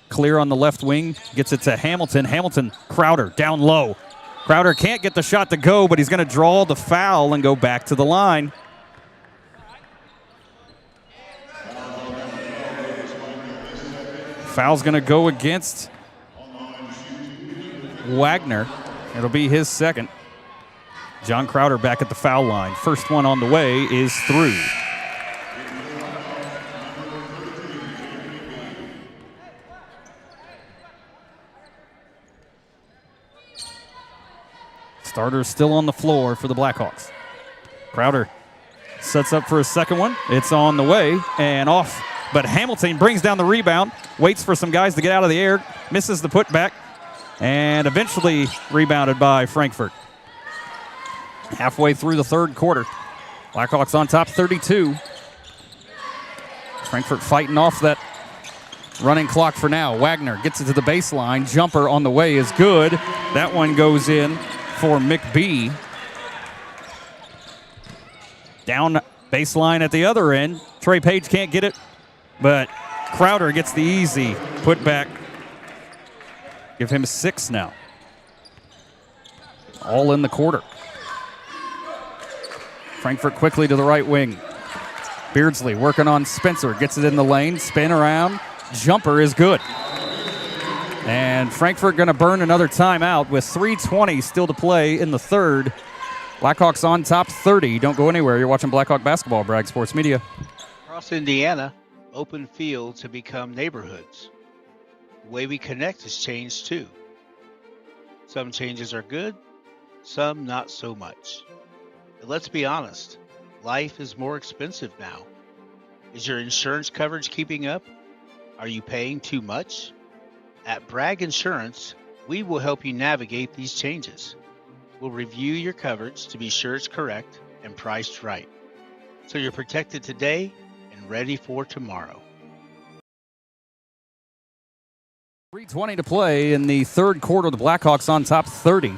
Clear on the left wing, gets it to Hamilton. Hamilton, Crowder down low. Crowder can't get the shot to go, but he's going to draw the foul and go back to the line. Foul's going to go against Wagner. It'll be his second. John Crowder back at the foul line. First one on the way is through. Starters still on the floor for the Blackhawks. Crowder sets up for a second one. It's on the way and off. But Hamilton brings down the rebound, waits for some guys to get out of the air, misses the putback, and eventually rebounded by Frankfort. Halfway through the third quarter, Blackhawks on top 32. Frankfort fighting off that running clock for now. Wagner gets it to the baseline. Jumper on the way is good. That one goes in for McBee. Down baseline at the other end. Trey Page can't get it, but Crowder gets the easy putback. Give him 6 now. All in the quarter. Frankfort quickly to the right wing. Beardsley working on Spencer. Gets it in the lane. Spin around. Jumper is good. And Frankfort going to burn another timeout with 3:20 still to play in the third. Blackhawks on top 30. Don't go anywhere. You're watching Blackhawk basketball, Bragg Sports Media. Across Indiana, open fields have become neighborhoods. The way we connect has changed too. Some changes are good, some not so much. But let's be honest, life is more expensive now. Is your insurance coverage keeping up? Are you paying too much? At Bragg Insurance, we will help you navigate these changes. We'll review your coverage to be sure it's correct and priced right, so you're protected today and ready for tomorrow. 3:20 to play in the third quarter. The Blackhawks on top 30.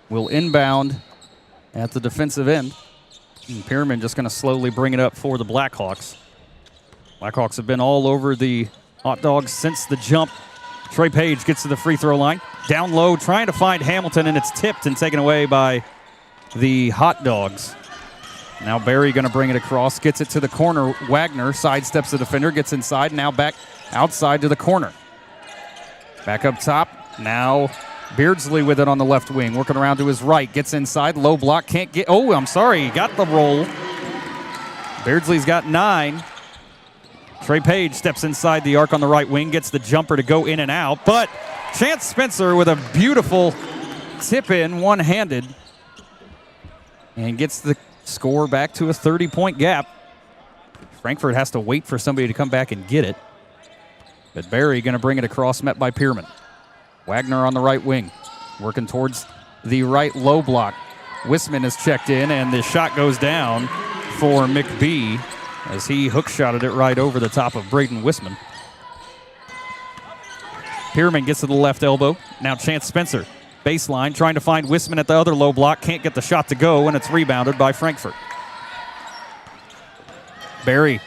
Will inbound at the defensive end. And Pierman just going to slowly bring it up for the Blackhawks. Blackhawks have been all over the hot dogs since the jump. Trey Page gets to the free throw line. Down low, trying to find Hamilton, and it's tipped and taken away by the hot dogs. Now Barry going to bring it across, gets it to the corner. Wagner sidesteps the defender, gets inside, now back outside to the corner. Back up top, now Beardsley with it on the left wing, working around to his right, gets inside, low block, can't get, oh, I'm sorry, he got the roll. Beardsley's got 9. Trey Page steps inside the arc on the right wing, gets the jumper to go in and out, but Chance Spencer with a beautiful tip-in, one-handed, and gets the score back to a 30-point gap. Frankfort has to wait for somebody to come back and get it. But Barry going to bring it across, met by Pierman. Wagner on the right wing, working towards the right low block. Wisman is checked in, and the shot goes down for McBee as he hook-shotted it right over the top of Braden Wisman. Pierman gets to the left elbow. Now Chance Spencer, baseline, trying to find Wisman at the other low block. Can't get the shot to go, and it's rebounded by Frankfort. Barry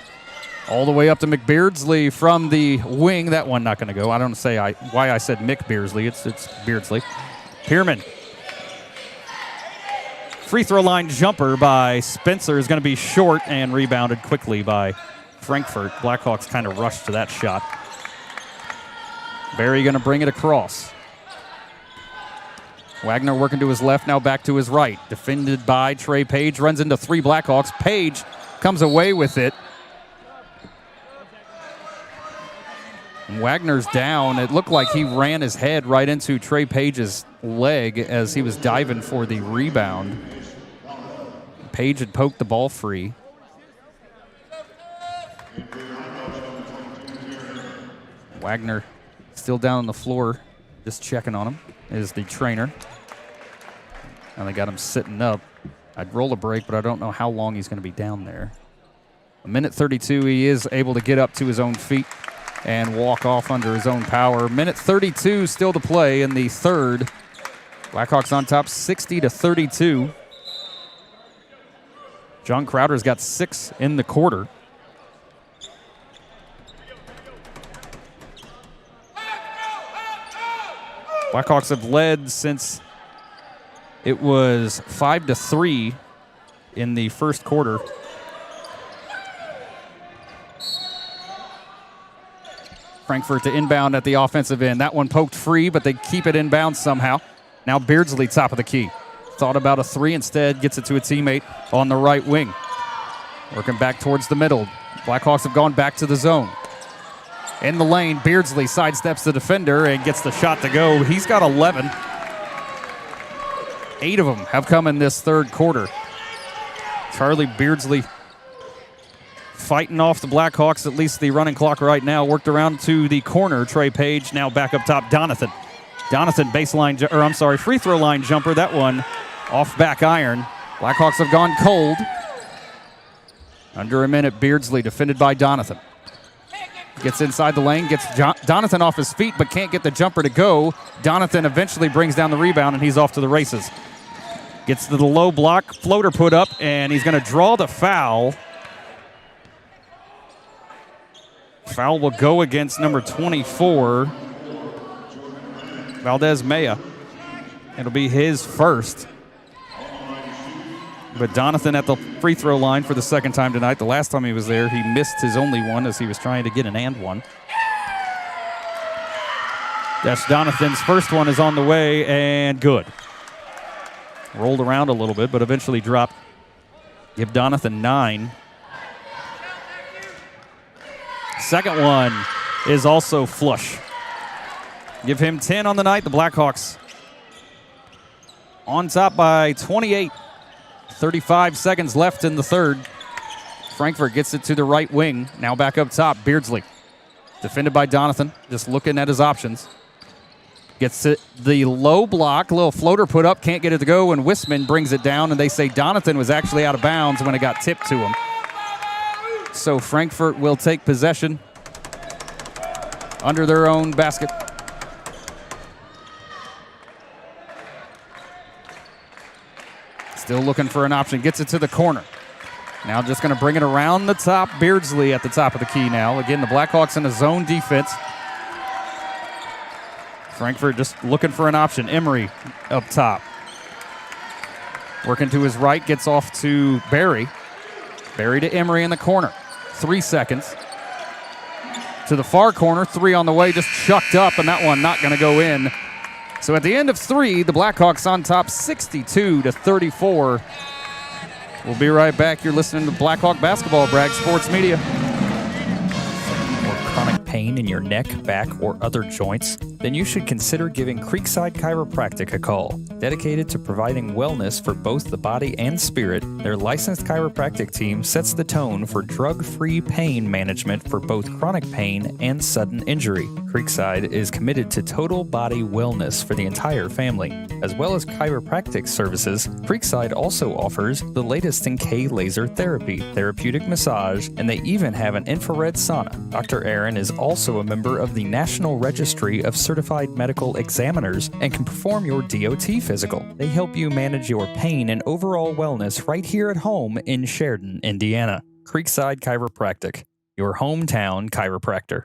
all the way up to McBeardsley from the wing. That one not going to go. I don't say why I said Mick Beardsley. It's Beardsley. Pierman. Free throw line jumper by Spencer is going to be short and rebounded quickly by Frankfort. Blackhawks kind of rushed to that shot. Barry going to bring it across. Wagner working to his left, now back to his right. Defended by Trey Page, runs into three Blackhawks. Page comes away with it. Wagner's down. It looked like he ran his head right into Trey Page's leg as he was diving for the rebound. Page had poked the ball free. Wagner still down on the floor, just checking on him, is the trainer. And they got him sitting up. I'd roll a break, but I don't know how long he's going to be down there. A minute 32, he is able to get up to his own feet and walk off under his own power. Minute 32 still to play in the third. Blackhawks on top 60-32. John Crowder's got 6 in the quarter. Blackhawks have led since it was 5-3 in the first quarter. Frankfort to inbound at the offensive end. That one poked free, but they keep it inbound somehow. Now Beardsley top of the key. Thought about a three, instead gets it to a teammate on the right wing. Working back towards the middle. Blackhawks have gone back to the zone. In the lane, Beardsley sidesteps the defender and gets the shot to go. He's got 11. 8 of them have come in this third quarter. Charlie Beardsley fighting off the Blackhawks, at least the running clock right now. Worked around to the corner. Trey Page now back up top. Donathan free throw line jumper. That one off back iron. Blackhawks have gone cold. Under a minute, Beardsley defended by Donathan. Gets inside the lane, gets Donathan off his feet, but can't get the jumper to go. Donathan eventually brings down the rebound, and he's off to the races. Gets to the low block, floater put up, and he's going to draw the foul. Foul will go against number 24, Valdez Maya. It'll be his first. But Donathan at the free throw line for the second time tonight. The last time he was there, he missed his only one as he was trying to get an and one. Yes, Donathan's first one is on the way and good. Rolled around a little bit, but eventually dropped. Give Donathan 9. Second one is also flush. Give him 10 on the night. The Blackhawks on top by 28. 35 seconds left in the third. Frankfort gets it to the right wing. Now back up top, Beardsley. Defended by Donathan, just looking at his options. Gets it the low block, little floater put up, can't get it to go, and Wisman brings it down, and they say Donathan was actually out of bounds when it got tipped to him. So Frankfort will take possession under their own basket. Still looking for an option. Gets it to the corner. Now just going to bring it around the top. Beardsley at the top of the key now. Again, the Blackhawks in a zone defense. Frankfort just looking for an option. Emery up top. Working to his right. Gets off to Barry. Barry to Emery in the corner. 3 seconds. To the far corner. 3 on the way. Just chucked up, and that one not going to go in. So at the end of 3, the Blackhawks on top 62-34. We'll be right back. You're listening to Blackhawk Basketball, Bragg Sports Media. pain in your neck, back, or other joints? Then you should consider giving Creekside Chiropractic a call. Dedicated to providing wellness for both the body and spirit, their licensed chiropractic team sets the tone for drug-free pain management for both chronic pain and sudden injury. Creekside is committed to total body wellness for the entire family. As well as chiropractic services, Creekside also offers the latest in K-laser therapy, therapeutic massage, and they even have an infrared sauna. Dr. Aaron is also a member of the National Registry of Certified Medical Examiners and can perform your DOT physical. They help you manage your pain and overall wellness right here at home in Sheridan, Indiana. Creekside Chiropractic, your hometown chiropractor.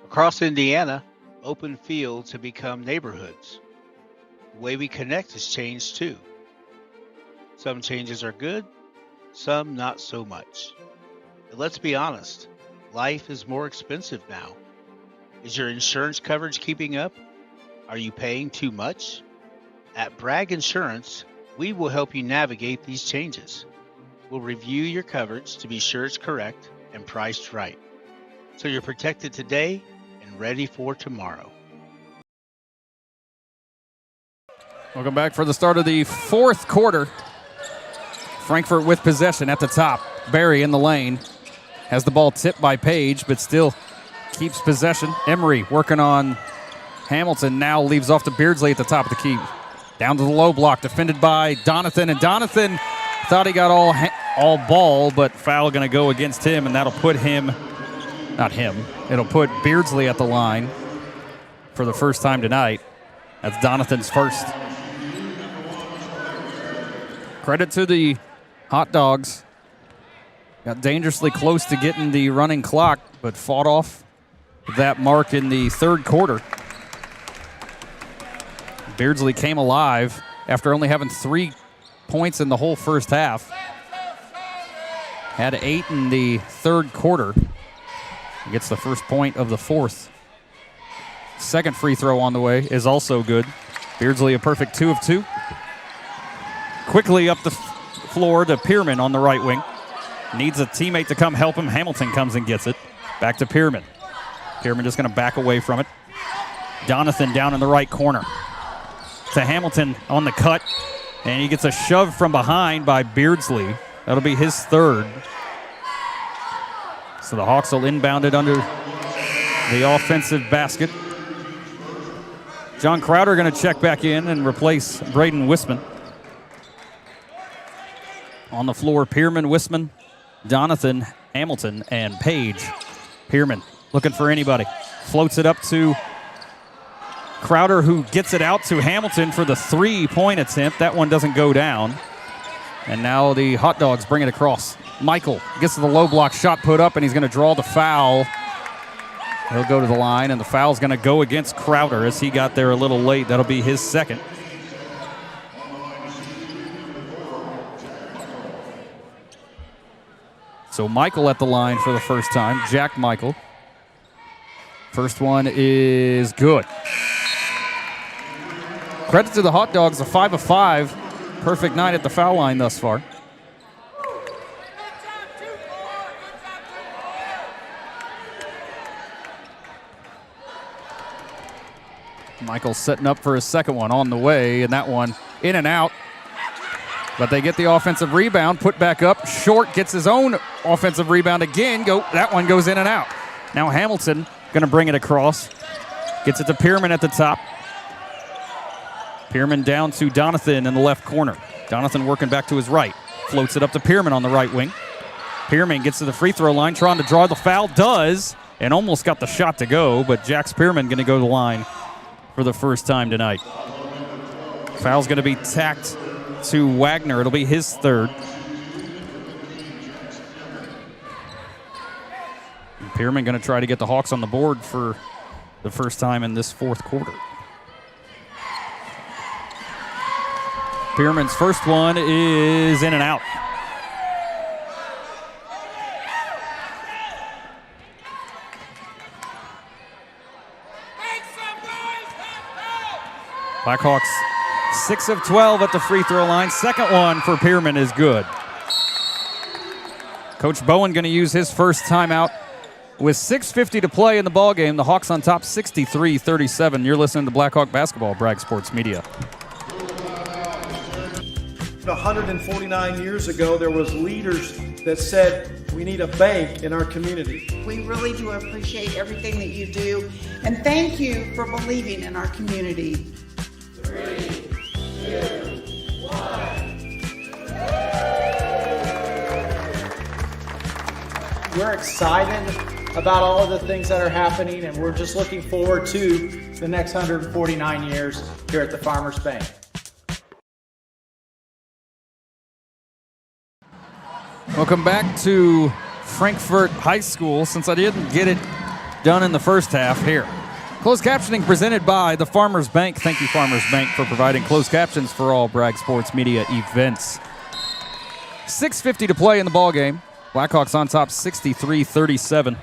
Across Indiana, open fields have become neighborhoods. The way we connect has changed too. Some changes are good, some not so much. But let's be honest, life is more expensive now. Is your insurance coverage keeping up? Are you paying too much? At Bragg Insurance, we will help you navigate these changes. We'll review your coverage to be sure it's correct and priced right, so you're protected today and ready for tomorrow. Welcome back for the start of the fourth quarter. Frankfort with possession at the top. Barry in the lane. Has the ball tipped by Page, but still keeps possession. Emery working on Hamilton. Now leaves off to Beardsley at the top of the key. Down to the low block, defended by Donathan. And Donathan thought he got all ball, but foul going to go against him, and that'll put him, not him, it'll put Beardsley at the line for the first time tonight. That's Donathan's first. Credit to the Hot Dogs. Got dangerously close to getting the running clock, but fought off that mark in the third quarter. Beardsley came alive after only having 3 points in the whole first half. Had 8 in the third quarter. He gets the first point of the fourth. Second free throw on the way is also good. Beardsley a perfect 2 of 2. Quickly up the floor to Pierman on the right wing. Needs a teammate to come help him. Hamilton comes and gets it. Back to Pierman. Pierman just going to back away from it. Donathan down in the right corner. To Hamilton on the cut. And he gets a shove from behind by Beardsley. That'll be his third. So the Hawks will inbound it under the offensive basket. John Crowder going to check back in and replace Braden Wisman. On the floor, Pierman, Wisman, Donathan, Hamilton, and Page. Pierman looking for anybody. Floats it up to Crowder, who gets it out to Hamilton for the 3-point attempt. That one doesn't go down. And now the Hot Dogs bring it across. Michael gets to the low block, shot put up, and he's going to draw the foul. He'll go to the line, and the foul's going to go against Crowder as he got there a little late. That'll be his second. So Michael at the line for the first time, Jack Michael. First one is good. Credit to the Hot Dogs, a 5 of 5. Perfect night at the foul line thus far. Michael setting up for his second one on the way, and that one in and out. But they get the offensive rebound, put back up. Short gets his own offensive rebound again. That one goes in and out. Now Hamilton going to bring it across. Gets it to Pierman at the top. Pierman down to Donathan in the left corner. Donathan working back to his right. Floats it up to Pierman on the right wing. Pierman gets to the free throw line, trying to draw the foul. Does, and almost got the shot to go, but Jax Pierman going to go to the line for the first time tonight. Foul's going to be tacked to Wagner. It'll be his third. And Pierman going to try to get the Hawks on the board for the first time in this fourth quarter. Pierman's first one is in and out. Blackhawks 6 of 12 at the free throw line. Second one for Pierman is good. Coach Bowen going to use his first timeout With 6:50 to play in the ballgame, the Hawks on top 63-37. You're listening to Blackhawk Basketball, Bragg Sports Media. 149 years ago, there was leaders that said we need a bank in our community. We really do appreciate everything that you do, and thank you for believing in our community. 3, 2, 1. We're excited about all of the things that are happening, and we're just looking forward to the next 149 years here at the Farmers Bank. Welcome back to Frankfort High School. Since I didn't get it done in the first half here. Closed captioning presented by the Farmers Bank. Thank you, Farmers Bank, for providing closed captions for all Bragg Sports Media events. 6:50 to play in the ballgame. Blackhawks on top 63-37.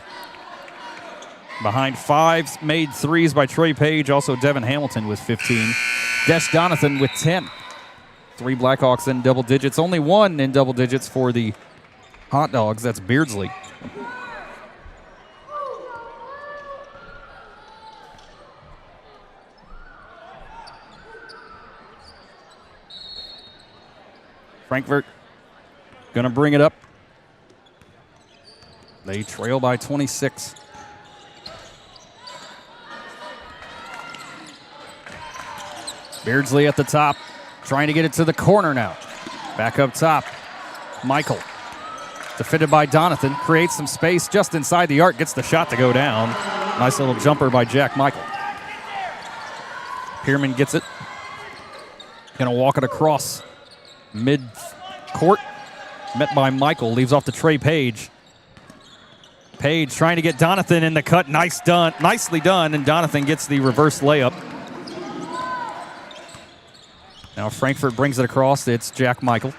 Behind 5 made threes by Trey Page. Also Devin Hamilton with 15. Desh Donathan with 10. 3 Blackhawks in double digits. Only 1 in double digits for the Hot Dogs. That's Beardsley. Frankfort going to bring it up. They trail by 26. Beardsley at the top, trying to get it to the corner now. Back up top, Michael. Defended by Donathan, creates some space just inside the arc, gets the shot to go down. Nice little jumper by Jack Michael. Pierman gets it. Gonna walk it across mid-court. Met by Michael, leaves off to Trey Page. Page trying to get Donathan in the cut. Nicely done, and Donathan gets the reverse layup. Now Frankfort brings it across. It's Jack Michael.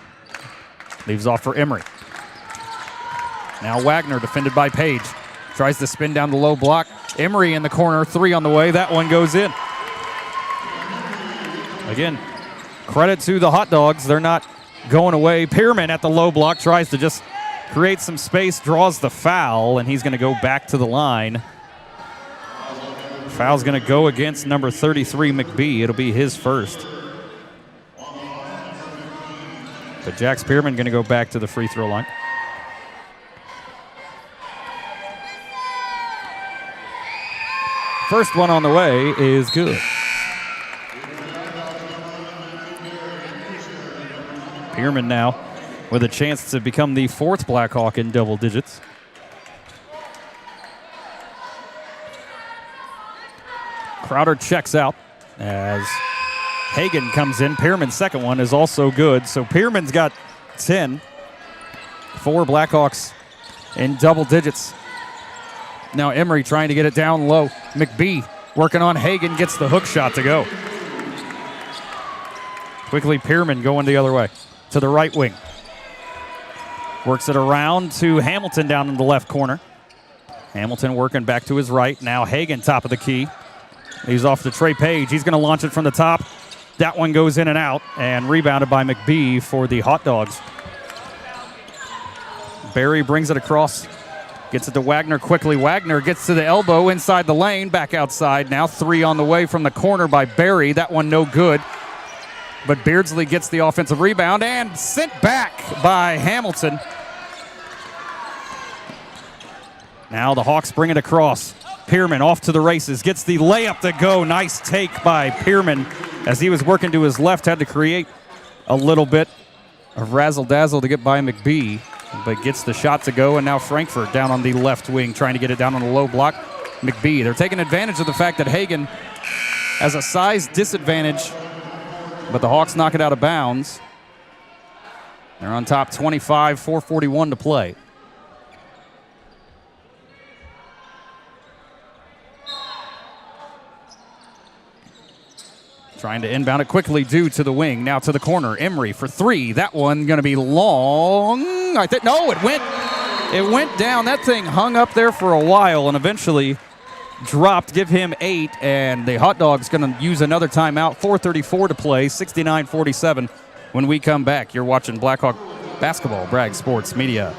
Leaves off for Emery. Now Wagner defended by Page. Tries to spin down the low block. Emery in the corner, 3 on the way. That one goes in. Again, credit to the Hot Dogs. They're not going away. Pierman at the low block tries to just create some space, draws the foul, and he's going to go back to the line. Foul's going to go against number 33, McBee. It'll be his first. But Jax Pierman going to go back to the free throw line. First one on the way is good. Pierman now with a chance to become the 4th Blackhawk in double digits. Crowder checks out as Hagan comes in. Pierman's second one is also good. So Pierman's got 10. 4 Blackhawks in double digits. Now Emery trying to get it down low. McBee working on Hagan, gets the hook shot to go. Quickly Pierman going the other way to the right wing. Works it around to Hamilton down in the left corner. Hamilton working back to his right. Now Hagan top of the key. He's off to Trey Page. He's going to launch it from the top. That one goes in and out, and rebounded by McBee for the Hot Dogs. Barry brings it across. Gets it to Wagner quickly. Wagner gets to the elbow inside the lane. Back outside now. 3 on the way from the corner by Barry. That one no good. But Beardsley gets the offensive rebound and sent back by Hamilton. Now the Hawks bring it across. Pierman off to the races. Gets the layup to go. Nice take by Pierman as he was working to his left. Had to create a little bit of razzle-dazzle to get by McBee, but gets the shot to go. And now Frankfort down on the left wing trying to get it down on the low block. McBee, they're taking advantage of the fact that Hagan has a size disadvantage, but the Hawks knock it out of bounds. They're on top 25, 4:41 to play. Trying to inbound it quickly due to the wing. Now to the corner. Emery for 3. That one going to be long. I think no, it went down. That thing hung up there for a while and eventually dropped. Give him 8, and the Hot Dogs going to use another timeout. 4:34 to play. 69-47. When we come back, you're watching Blackhawk Basketball, Bragg Sports Media.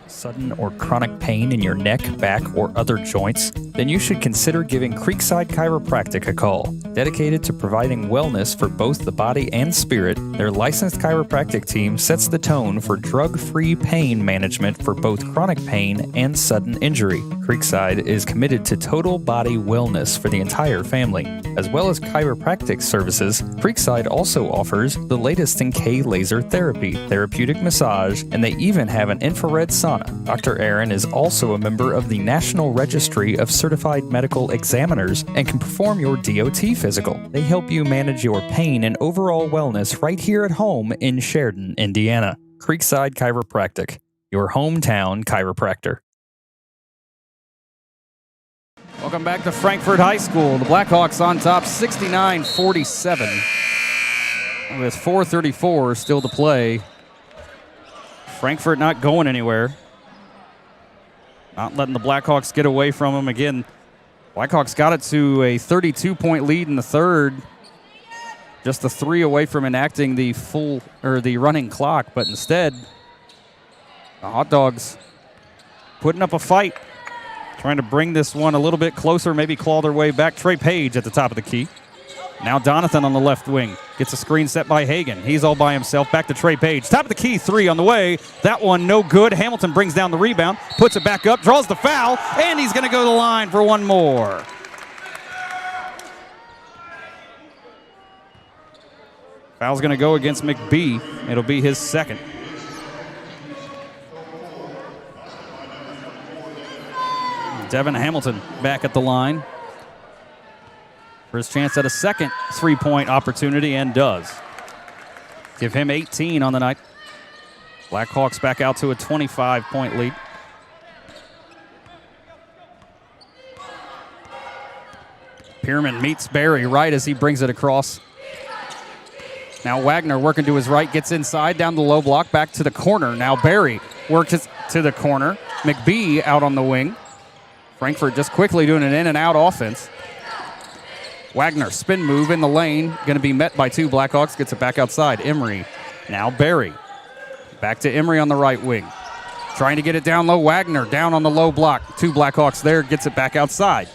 sudden or chronic pain in your neck, back, or other joints, then you should consider giving Creekside Chiropractic a call. Dedicated to providing wellness for both the body and spirit, their licensed chiropractic team sets the tone for drug-free pain management for both chronic pain and sudden injury. Creekside is committed to total body wellness for the entire family. As well as chiropractic services, Creekside also offers the latest in K-laser therapy, therapeutic massage, and they even have an infrared sauna. Dr. Aaron is also a member of the National Registry of Certified Medical Examiners and can perform your DOT physical. They help you manage your pain and overall wellness right here at home in Sheridan, Indiana. Creekside Chiropractic, your hometown chiropractor. Welcome back to Frankfort High School. The Blackhawks on top 69-47 with 4:34 still to play. Frankfort not going anywhere. Not letting the Blackhawks get away from them. Again, Blackhawks got it to a 32-point lead in the third. Just the 3 away from enacting the running clock, but instead, the Hot Dogs putting up a fight, trying to bring this one a little bit closer, maybe claw their way back. Trey Page at the top of the key. Now Donathan on the left wing. Gets a screen set by Hagan. He's all by himself. Back to Trey Page. Top of the key, 3 on the way. That one no good. Hamilton brings down the rebound, puts it back up, draws the foul, and he's going to go to the line for one more. Foul's going to go against McBee. It'll be his second. Devin Hamilton back at the line for his chance at a second 3-point opportunity, and does. Give him 18 on the night. Blackhawks back out to a 25-point lead. Pierman meets Barry right as he brings it across. Now Wagner working to his right, gets inside, down the low block, back to the corner. Now Barry works it to the corner. McBee out on the wing. Frankfort just quickly doing an in-and-out offense. Wagner, spin move in the lane, going to be met by 2 Blackhawks, gets it back outside. Emery, now Barry. Back to Emery on the right wing. Trying to get it down low, Wagner down on the low block. 2 Blackhawks there, gets it back outside.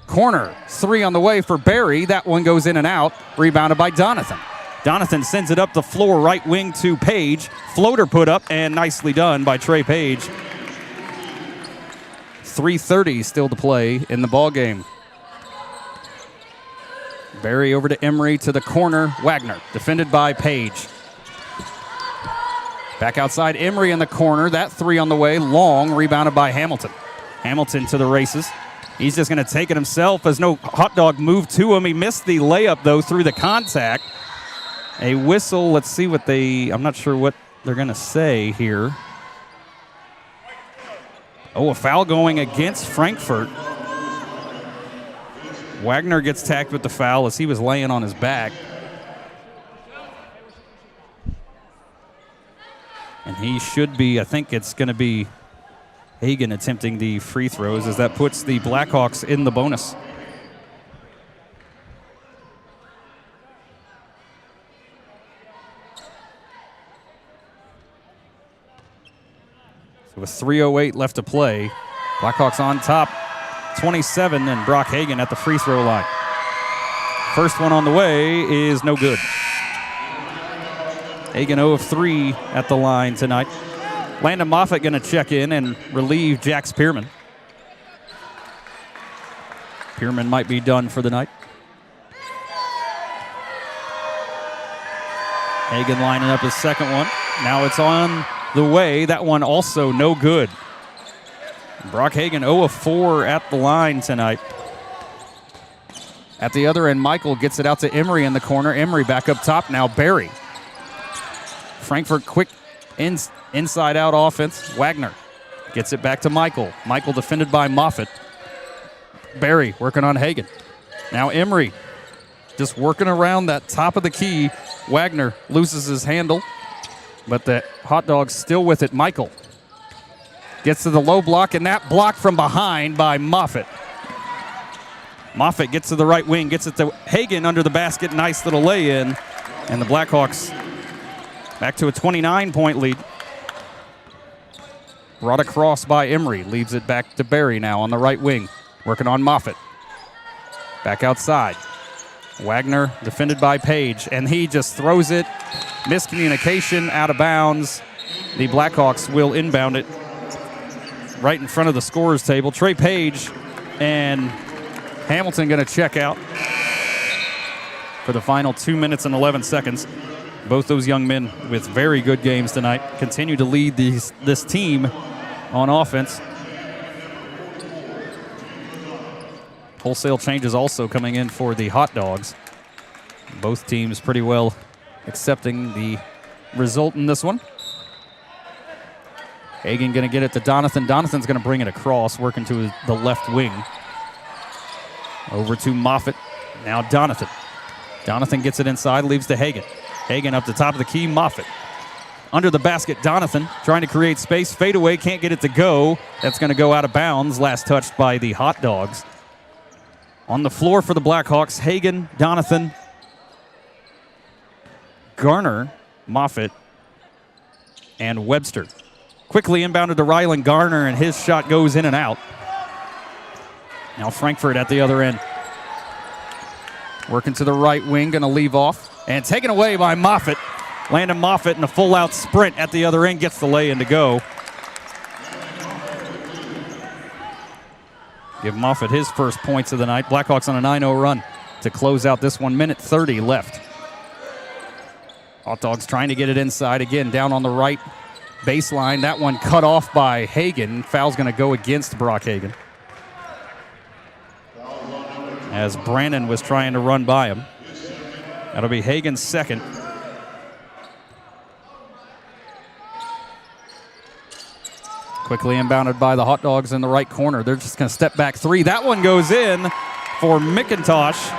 Corner, 3 on the way for Barry. That one goes in and out, rebounded by Donathan. Donathan sends it up the floor, right wing to Page. Floater put up, and nicely done by Trey Page. 3:30 still to play in the ball game. Barry over to Emery to the corner. Wagner defended by Page. Back outside, Emery in the corner. That 3 on the way, long, rebounded by Hamilton. Hamilton to the races. He's just going to take it himself as no Hot Dog moved to him. He missed the layup, though, through the contact. A whistle. Let's see what I'm not sure what they're going to say here. Oh, a foul going against Frankfort. Wagner gets tagged with the foul as he was laying on his back. And he should be, I think it's going to be Hagan attempting the free throws, as that puts the Blackhawks in the bonus. So with 3:08 left to play, Blackhawks on top, 27, and Brock Hagan at the free throw line. First one on the way is no good. Hagan 0 of 3 at the line tonight. Landon Moffitt going to check in and relieve Jax Pierman. Pierman might be done for the night. Hagan lining up his second one. Now it's on the way. That one also no good. Brock Hagan 0 of 4 at the line tonight. At the other end, Michael gets it out to Emery in the corner. Emery back up top now. Barry. Frankfort quick inside-out offense. Wagner gets it back to Michael. Michael defended by Moffitt. Barry working on Hagan. Now Emery just working around that top of the key. Wagner loses his handle, but the Hot Dogs still with it. Michael gets to the low block, and that block from behind by Moffitt. Moffitt gets to the right wing, gets it to Hagan under the basket. Nice little lay-in, and the Blackhawks back to a 29-point lead. Brought across by Emery. Leaves it back to Barry now on the right wing. Working on Moffitt. Back outside. Wagner defended by Page, and he just throws it. Miscommunication, out of bounds. The Blackhawks will inbound it right in front of the scorer's table. Trey Page and Hamilton going to check out for the final 2 minutes and 11 seconds. Both those young men with very good games tonight continue to lead this team on offense. Wholesale changes also coming in for the Hot Dogs. Both teams pretty well accepting the result in this one. Hagan going to get it to Donathan. Donathan's going to bring it across, working to the left wing. Over to Moffitt. Now Donathan. Donathan gets it inside, leaves to Hagan. Hagan up the top of the key, Moffitt. Under the basket, Donathan trying to create space. Fadeaway, can't get it to go. That's going to go out of bounds. Last touched by the Hot Dogs. On the floor for the Blackhawks, Hagan, Donathan, Garner, Moffitt, and Webster. Quickly inbounded to Rylan Garner, and his shot goes in and out. Now Frankfort at the other end. Working to the right wing, going to leave off. And taken away by Moffitt. Landon Moffitt in a full-out sprint at the other end, gets the lay-in to go. Give Moffitt his first points of the night. Blackhawks on a 9-0 run to close out this 1 minute 30 left. Hot Dogs trying to get it inside again, down on the right baseline. That one cut off by Hagan. Foul's going to go against Brock Hagan, as Brandon was trying to run by him. That'll be Hagan's second. Quickly inbounded by the Hot Dogs in the right corner. They're just going to step back three. That one goes in for McIntosh.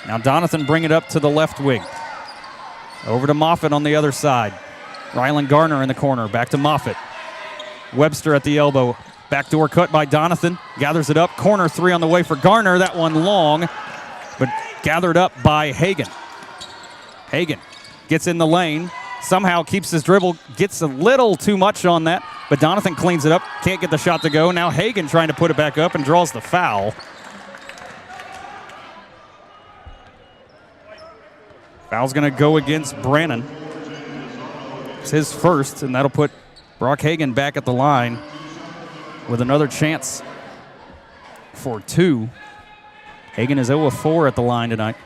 Now Donathan bring it up to the left wing. Over to Moffitt on the other side. Rylan Garner in the corner. Back to Moffitt. Webster at the elbow. Backdoor cut by Donathan. Gathers it up. Corner three on the way for Garner. That one long, but gathered up by Hagan. Hagan gets in the lane. Somehow keeps his dribble. Gets a little too much on that, but Donathan cleans it up. Can't get the shot to go. Now Hagan trying to put it back up and draws the foul. Foul's going to go against Brannon. It's his first, and that'll put Brock Hagan back at the line with another chance for two. Hagan is 0 of 4 at the line tonight.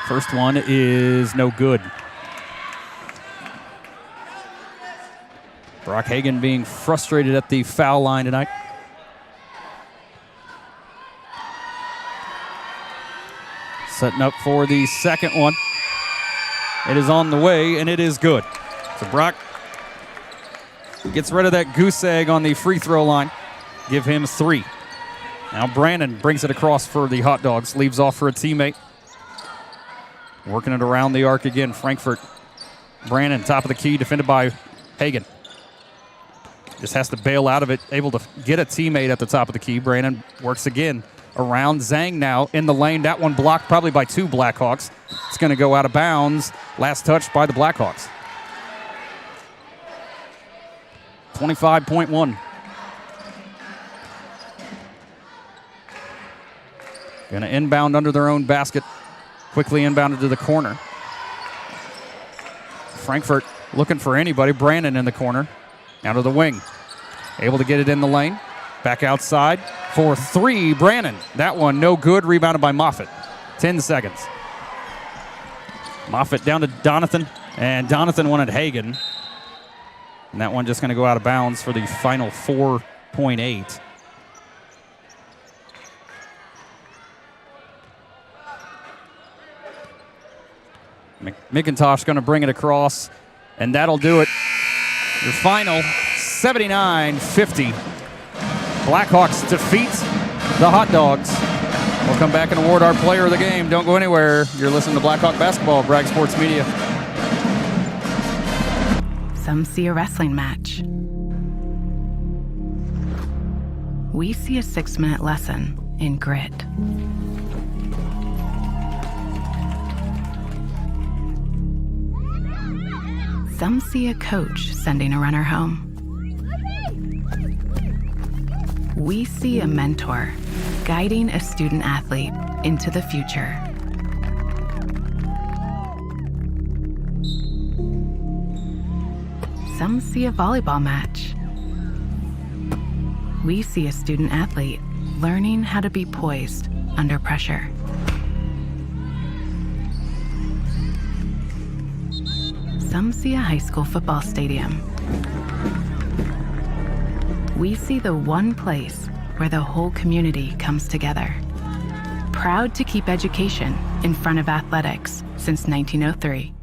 First one is no good. Brock Hagan being frustrated at the foul line tonight. Setting up for the second one. It is on the way, and it is good. So Brock gets rid of that goose egg on the free throw line. Give him 3. Now Brandon brings it across for the Hot Dogs. Leaves off for a teammate. Working it around the arc again. Frankfort. Brandon, top of the key, defended by Hagan. Just has to bail out of it. Able to get a teammate at the top of the key. Brandon works again around Zhang now in the lane. That one blocked probably by 2 Blackhawks. It's going to go out of bounds. Last touch by the Blackhawks. 25.1. Going to inbound under their own basket. Quickly inbounded to the corner. Frankfort looking for anybody. Brandon in the corner. Out of the wing. Able to get it in the lane. Back outside for 3. Brandon. That one no good. Rebounded by Moffitt. 10 seconds. Moffitt down to Donathan. And Donathan wanted Hagan. And that one just going to go out of bounds for the final 4.8. McIntosh going to bring it across, and that'll do it. Your final 79-50. Blackhawks defeat the Hot Dogs. We'll come back and award our player of the game. Don't go anywhere. You're listening to Blackhawk Basketball, Bragg Sports Media. Some see a wrestling match. We see a 6-minute lesson in grit. Some see a coach sending a runner home. We see a mentor guiding a student athlete into the future. Some see a volleyball match. We see a student athlete learning how to be poised under pressure. Some see a high school football stadium. We see the one place where the whole community comes together. Proud to keep education in front of athletics since 1903.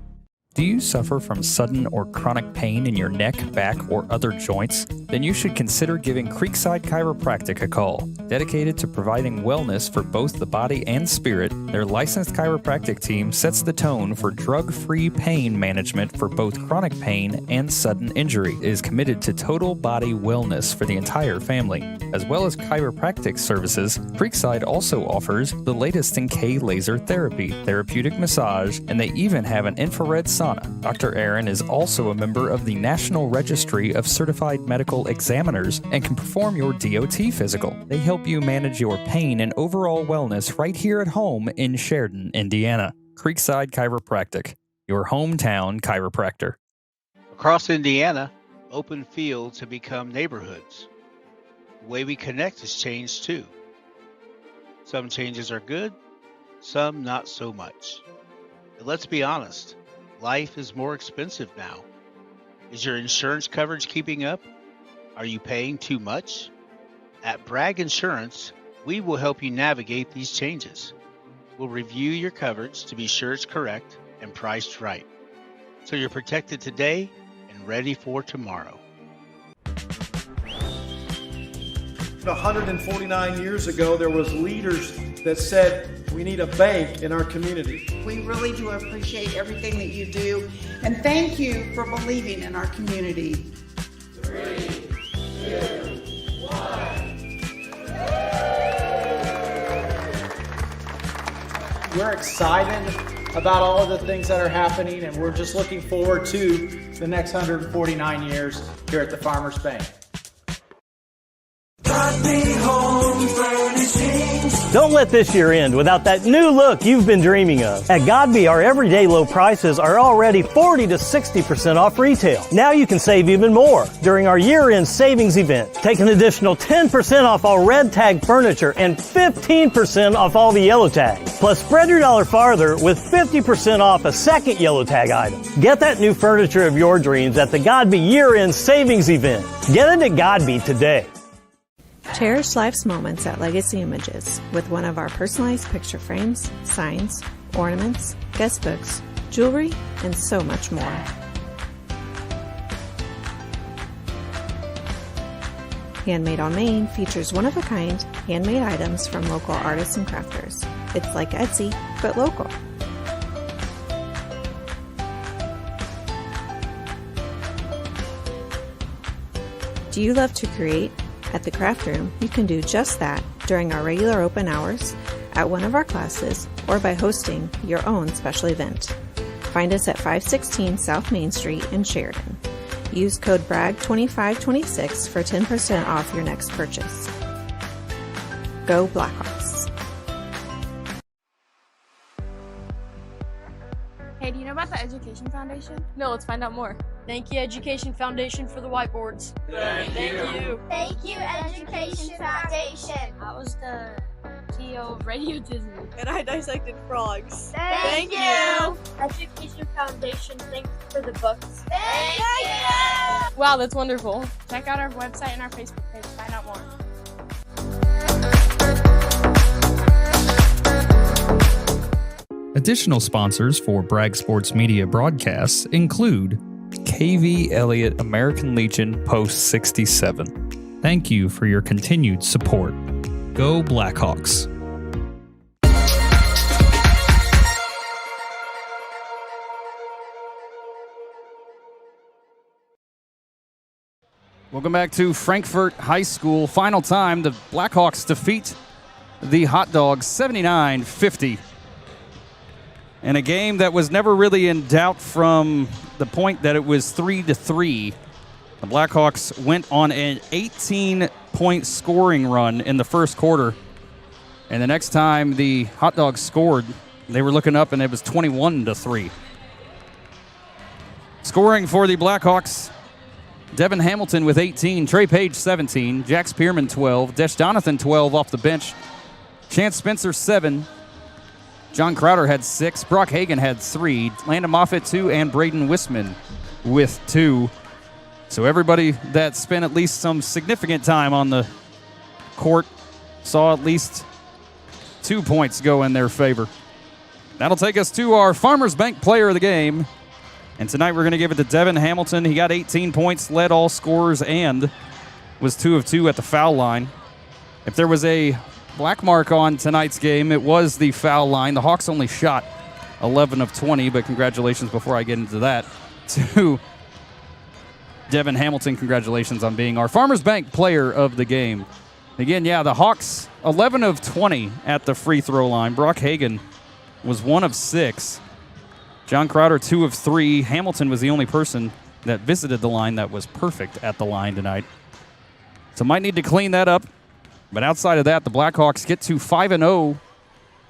Do you suffer from sudden or chronic pain in your neck, back, or other joints? Then you should consider giving Creekside Chiropractic a call. Dedicated to providing wellness for both the body and spirit, their licensed chiropractic team sets the tone for drug-free pain management for both chronic pain and sudden injury. It is committed to total body wellness for the entire family. As well as chiropractic services, Creekside also offers the latest in K laser therapy, therapeutic massage, and they even have an infrared sauna. Dr. Aaron is also a member of the National Registry of Certified Medical Examiners and can perform your DOT physical. They help you manage your pain and overall wellness right here at home in Sheridan, Indiana. Creekside Chiropractic, your hometown chiropractor. Across Indiana, open fields have become neighborhoods. The way we connect has changed too. Some changes are good, some not so much. But let's be honest. Life is more expensive now. Is your insurance coverage keeping up? Are you paying too much? At Bragg Insurance, we will help you navigate these changes. We'll review your coverage to be sure it's correct and priced right, so you're protected today and ready for tomorrow. 149 years ago, there was leaders that said, we need a bank in our community. We really do appreciate everything that you do, and thank you for believing in our community. 3, 2, 1. We're excited about all of the things that are happening, and we're just looking forward to the next 149 years here at the Farmers Bank. Don't let this year end without that new look you've been dreaming of. At Godby, our everyday low prices are already 40 to 60% off retail. Now you can save even more during our year-end savings event. Take an additional 10% off all red tag furniture and 15% off all the yellow tags. Plus, spread your dollar farther with 50% off a second yellow tag item. Get that new furniture of your dreams at the Godby year-end savings event. Get it at Godby today. Cherish life's moments at Legacy Images with one of our personalized picture frames, signs, ornaments, guest books, jewelry, and so much more. Handmade on Main features one-of-a-kind handmade items from local artists and crafters. It's like Etsy, but local. Do you love to create? At the craft room, you can do just that during our regular open hours, at one of our classes, or by hosting your own special event. Find us at 516 South Main Street in Sheridan. Use code BRAGG2526 for 10% off your next purchase. Go Blackhawks. Hey, do you know about the Education Foundation? No, let's find out more. Thank you, Education Foundation, for the whiteboards. Thank you. Thank you, Education Foundation. I was the CEO of Radio Disney. And I dissected frogs. Thank you. Education Foundation, thanks for the books. Thank you. Wow, that's wonderful. Check out our website and our Facebook page to find out more. Additional sponsors for Bragg Sports Media broadcasts include KV Elliott American Legion Post 67. Thank you for your continued support. Go Blackhawks. Welcome back to Frankfort High School. Final time, the Blackhawks defeat the Hot Dogs 79-50. in a game that was never really in doubt from the point that it was 3-3. The Blackhawks went on an 18-point scoring run in the first quarter. And the next time the Hot Dogs scored, they were looking up and it was 21-3. Scoring for the Blackhawks, Devin Hamilton with 18, Trey Page 17, Jack Spearman 12, Desh Donathan 12 off the bench, Chance Spencer 7, John Crowder had 6, Brock Hagan had 3, Landon Moffitt 2, and Braden Wisman with 2. So everybody that spent at least some significant time on the court saw at least 2 points go in their favor. That'll take us to our Farmers Bank player of the game. And tonight we're going to give it to Devin Hamilton. He got 18 points, led all scorers, and was 2 of 2 at the foul line. If there was a black mark on tonight's game, it was the foul line. The Hawks only shot 11 of 20, but congratulations before I get into that to Devin Hamilton. Congratulations on being our Farmers Bank player of the game. Again, yeah, the Hawks 11 of 20 at the free throw line. Brock Hagan was 1 of 6. John Crowder 2 of 3. Hamilton was the only person that visited the line that was perfect at the line tonight. So might need to clean that up. But outside of that, the Blackhawks get to 5-0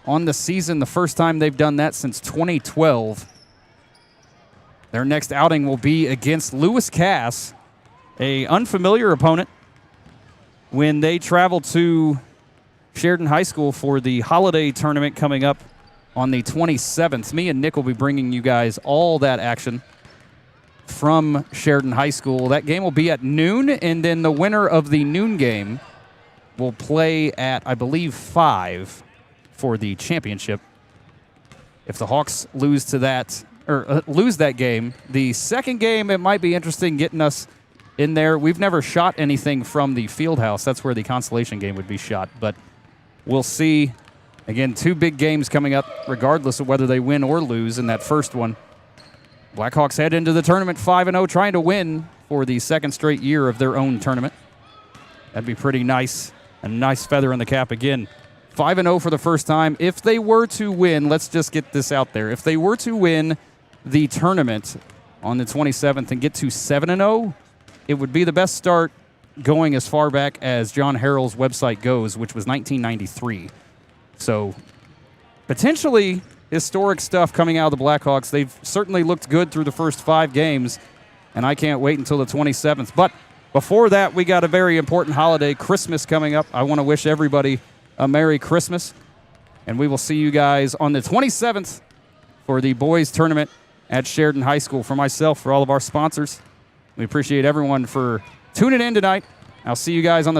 on the season, the first time they've done that since 2012. Their next outing will be against Lewis Cass, a unfamiliar opponent, when they travel to Sheridan High School for the holiday tournament coming up on the 27th. Me and Nick will be bringing you guys all that action from Sheridan High School. That game will be at noon, and then the winner of the noon game will play at, I believe, 5 for the championship. If the Hawks lose to that, or lose that game, the second game, it might be interesting getting us in there. We've never shot anything from the field house. That's where the consolation game would be shot, but we'll see. Again, 2 big games coming up, regardless of whether they win or lose in that first one. Blackhawks head into the tournament 5-0, trying to win for the second straight year of their own tournament. That'd be pretty nice. A nice feather in the cap again. 5-0 for the first time. If they were to win, let's just get this out there. If they were to win the tournament on the 27th and get to 7-0, it would be the best start going as far back as John Harrell's website goes, which was 1993. So potentially historic stuff coming out of the Blackhawks. They've certainly looked good through the first 5 games, and I can't wait until the 27th. But before that, we got a very important holiday, Christmas, coming up. I want to wish everybody a Merry Christmas, and we will see you guys on the 27th for the boys tournament at Sheridan High School. For myself, for all of our sponsors, we appreciate everyone for tuning in tonight. I'll see you guys on the